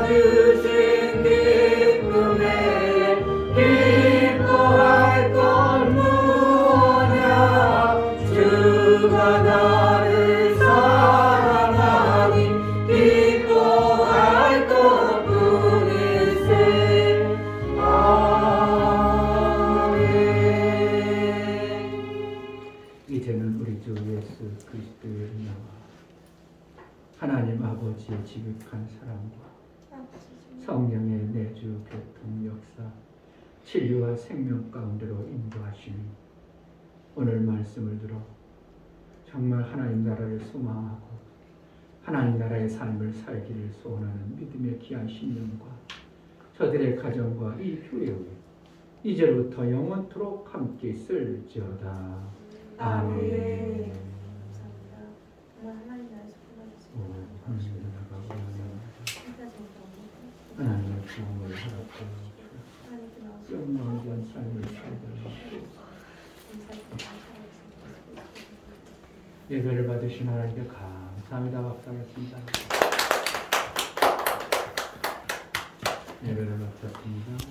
주신 기쁨에 기뻐할 건 무엇냐 주가 나를 사랑하니 기뻐할 것뿐일세. 아멘. 이제는 우리 주 예수 그리스도의 은혜와 하나님 아버지의 지극한 사랑과 성령의 내주 교통 역사 진리와 생명 가운데로 인도하시니 오늘 말씀을 들어 정말 하나님 나라를 소망하고 하나님 나라의 삶을 살기를 소원하는 믿음의 귀한 신령과 저들의 가정과 이 교회의 이제부터 영원토록 함께 있을지어다. 아멘. 감사합니다. 정말 하나님 나라에서 하나님 나라가 하나님의 구원을 허락하여 영원한 삶을 살도록 예배를 받으신 하나님께 감사합니다. 박수하겠습니다. 예배를 마쳤습니다.